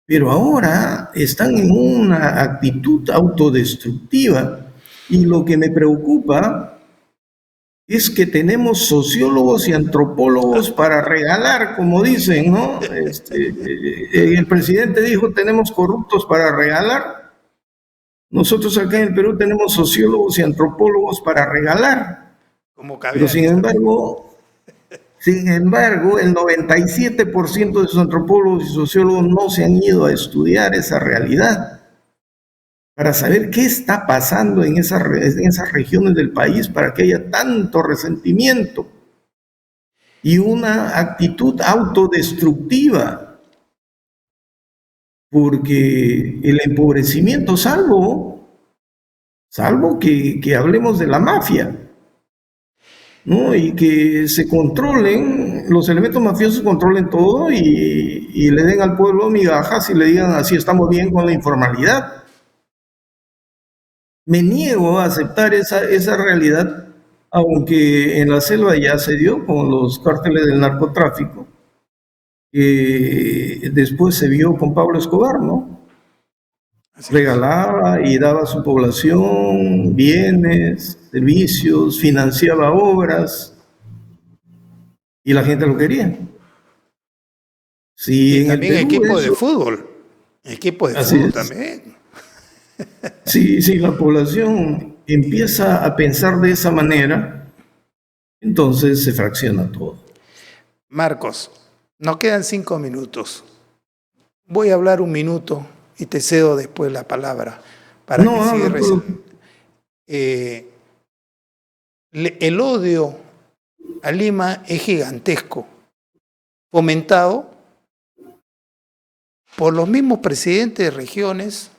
pero ahora están en una actitud autodestructiva. Y lo que me preocupa es que tenemos sociólogos y antropólogos para regalar, como dicen, ¿no? El presidente dijo, tenemos corruptos para regalar. Nosotros acá en el Perú tenemos sociólogos y antropólogos para regalar. Pero sin embargo, el 97% de esos antropólogos y sociólogos no se han ido a estudiar esa realidad para saber qué está pasando en esas regiones del país para que haya tanto resentimiento y una actitud autodestructiva. Porque el empobrecimiento, salvo que hablemos de la mafia, ¿no? Y que se controlen, los elementos mafiosos controlen todo y le den al pueblo migajas y le digan así estamos bien con la informalidad. Me niego a aceptar esa realidad, aunque en la selva ya se dio con los cárteles del narcotráfico, que después se vio con Pablo Escobar, ¿no? Regalaba y daba a su población bienes, servicios, financiaba obras y la gente lo quería. Sí, y también equipo de fútbol. Equipo de fútbol también. Sí, la población empieza a pensar de esa manera, entonces se fracciona todo. Marcos, nos quedan 5 minutos. Voy a hablar 1 minuto y te cedo después la palabra para que cierres. El odio a Lima es gigantesco, fomentado por los mismos presidentes de regiones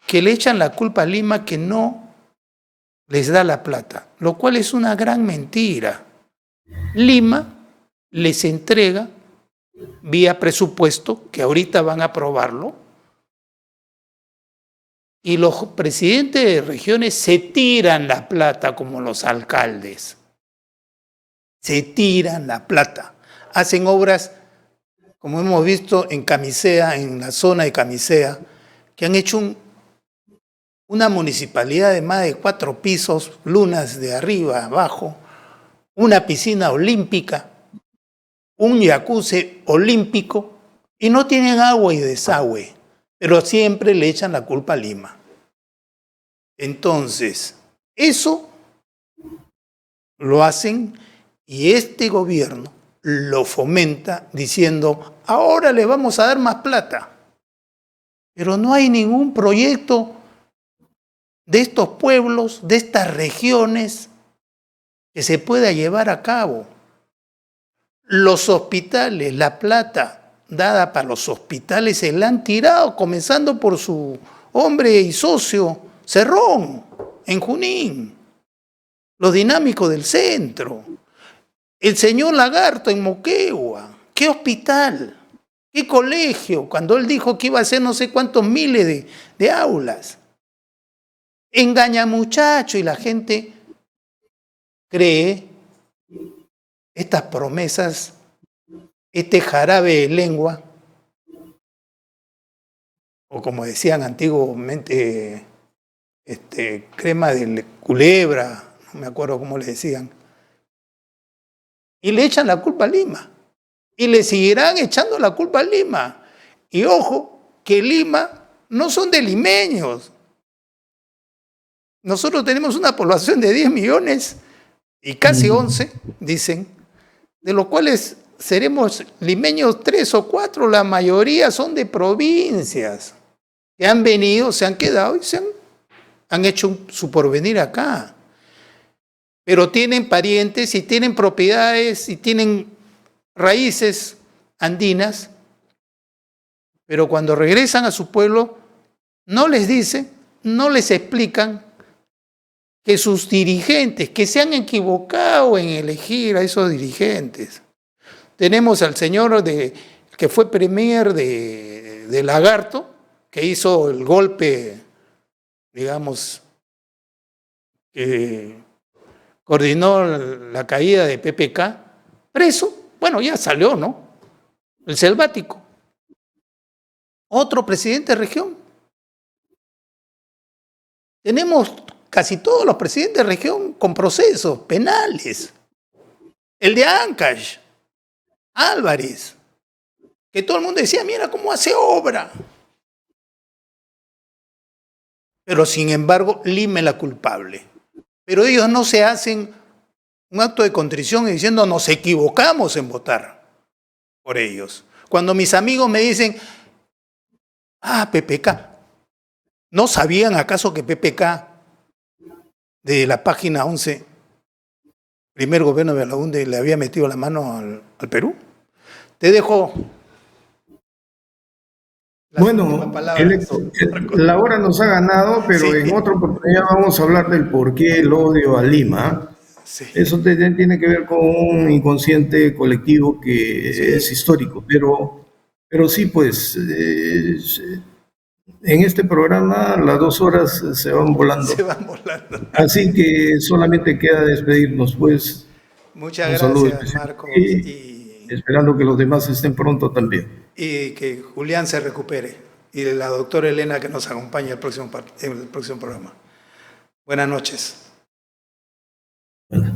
que le echan la culpa a Lima que no les da la plata, lo cual es una gran mentira. Lima les entrega vía presupuesto, que ahorita van a aprobarlo, y los presidentes de regiones se tiran la plata como los alcaldes. Se tiran la plata. Hacen obras, como hemos visto en Camisea, en la zona de Camisea, que han hecho una municipalidad de más de 4 pisos, lunas de arriba a abajo, una piscina olímpica, un jacuzzi olímpico, y no tienen agua y desagüe, pero siempre le echan la culpa a Lima. Entonces, eso lo hacen y este gobierno lo fomenta diciendo, ahora le vamos a dar más plata. Pero no hay ningún proyecto de estos pueblos, de estas regiones, que se pueda llevar a cabo. Los hospitales, la plata dada para los hospitales se la han tirado, comenzando por su hombre y socio, Cerrón, en Junín. Los dinámicos del centro. El señor Lagarto en Moquegua. ¿Qué hospital? ¿Qué colegio? Cuando él dijo que iba a hacer no sé cuántos miles de aulas. Engaña muchacho y la gente cree estas promesas, este jarabe de lengua, o como decían antiguamente, crema de culebra, no me acuerdo cómo le decían, y le echan la culpa a Lima, y le seguirán echando la culpa a Lima. Y ojo, que Lima no son de limeños. Nosotros tenemos una población de 10 millones y casi 11, dicen, de los cuales seremos limeños 3 o 4, la mayoría son de provincias, que han venido, se han quedado y han hecho su porvenir acá. Pero tienen parientes y tienen propiedades y tienen raíces andinas, pero cuando regresan a su pueblo no les dicen, no les explican que sus dirigentes, que se han equivocado en elegir a esos dirigentes. Tenemos al señor que fue premier de Lagarto, que hizo el golpe, digamos, que coordinó la caída de PPK, preso. Bueno, ya salió, ¿no? El selvático. Otro presidente de región. Tenemos casi todos los presidentes de región con procesos penales. El de Ancash, Álvarez, que todo el mundo decía, mira cómo hace obra. Pero sin embargo, Lima es la culpable. Pero ellos no se hacen un acto de contrición y diciendo, nos equivocamos en votar por ellos. Cuando mis amigos me dicen, PPK, ¿no sabían acaso que PPK de la página 11, primer gobierno de Belaúnde, le había metido la mano al Perú? Te dejo. Bueno, la hora nos ha ganado, pero sí, en otra oportunidad vamos a hablar del por qué el odio a Lima. Sí. Eso tiene que ver con un inconsciente colectivo que sí, es histórico, pero sí, pues, en este programa las 2 horas se van volando. Se van volando. Así que solamente queda despedirnos, pues. Muchas gracias, Marcos. Y esperando que los demás estén pronto también. Y que Julián se recupere. Y la doctora Elena que nos acompañe en el próximo programa. Buenas noches. Bueno.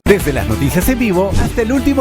Desde las noticias en vivo hasta el último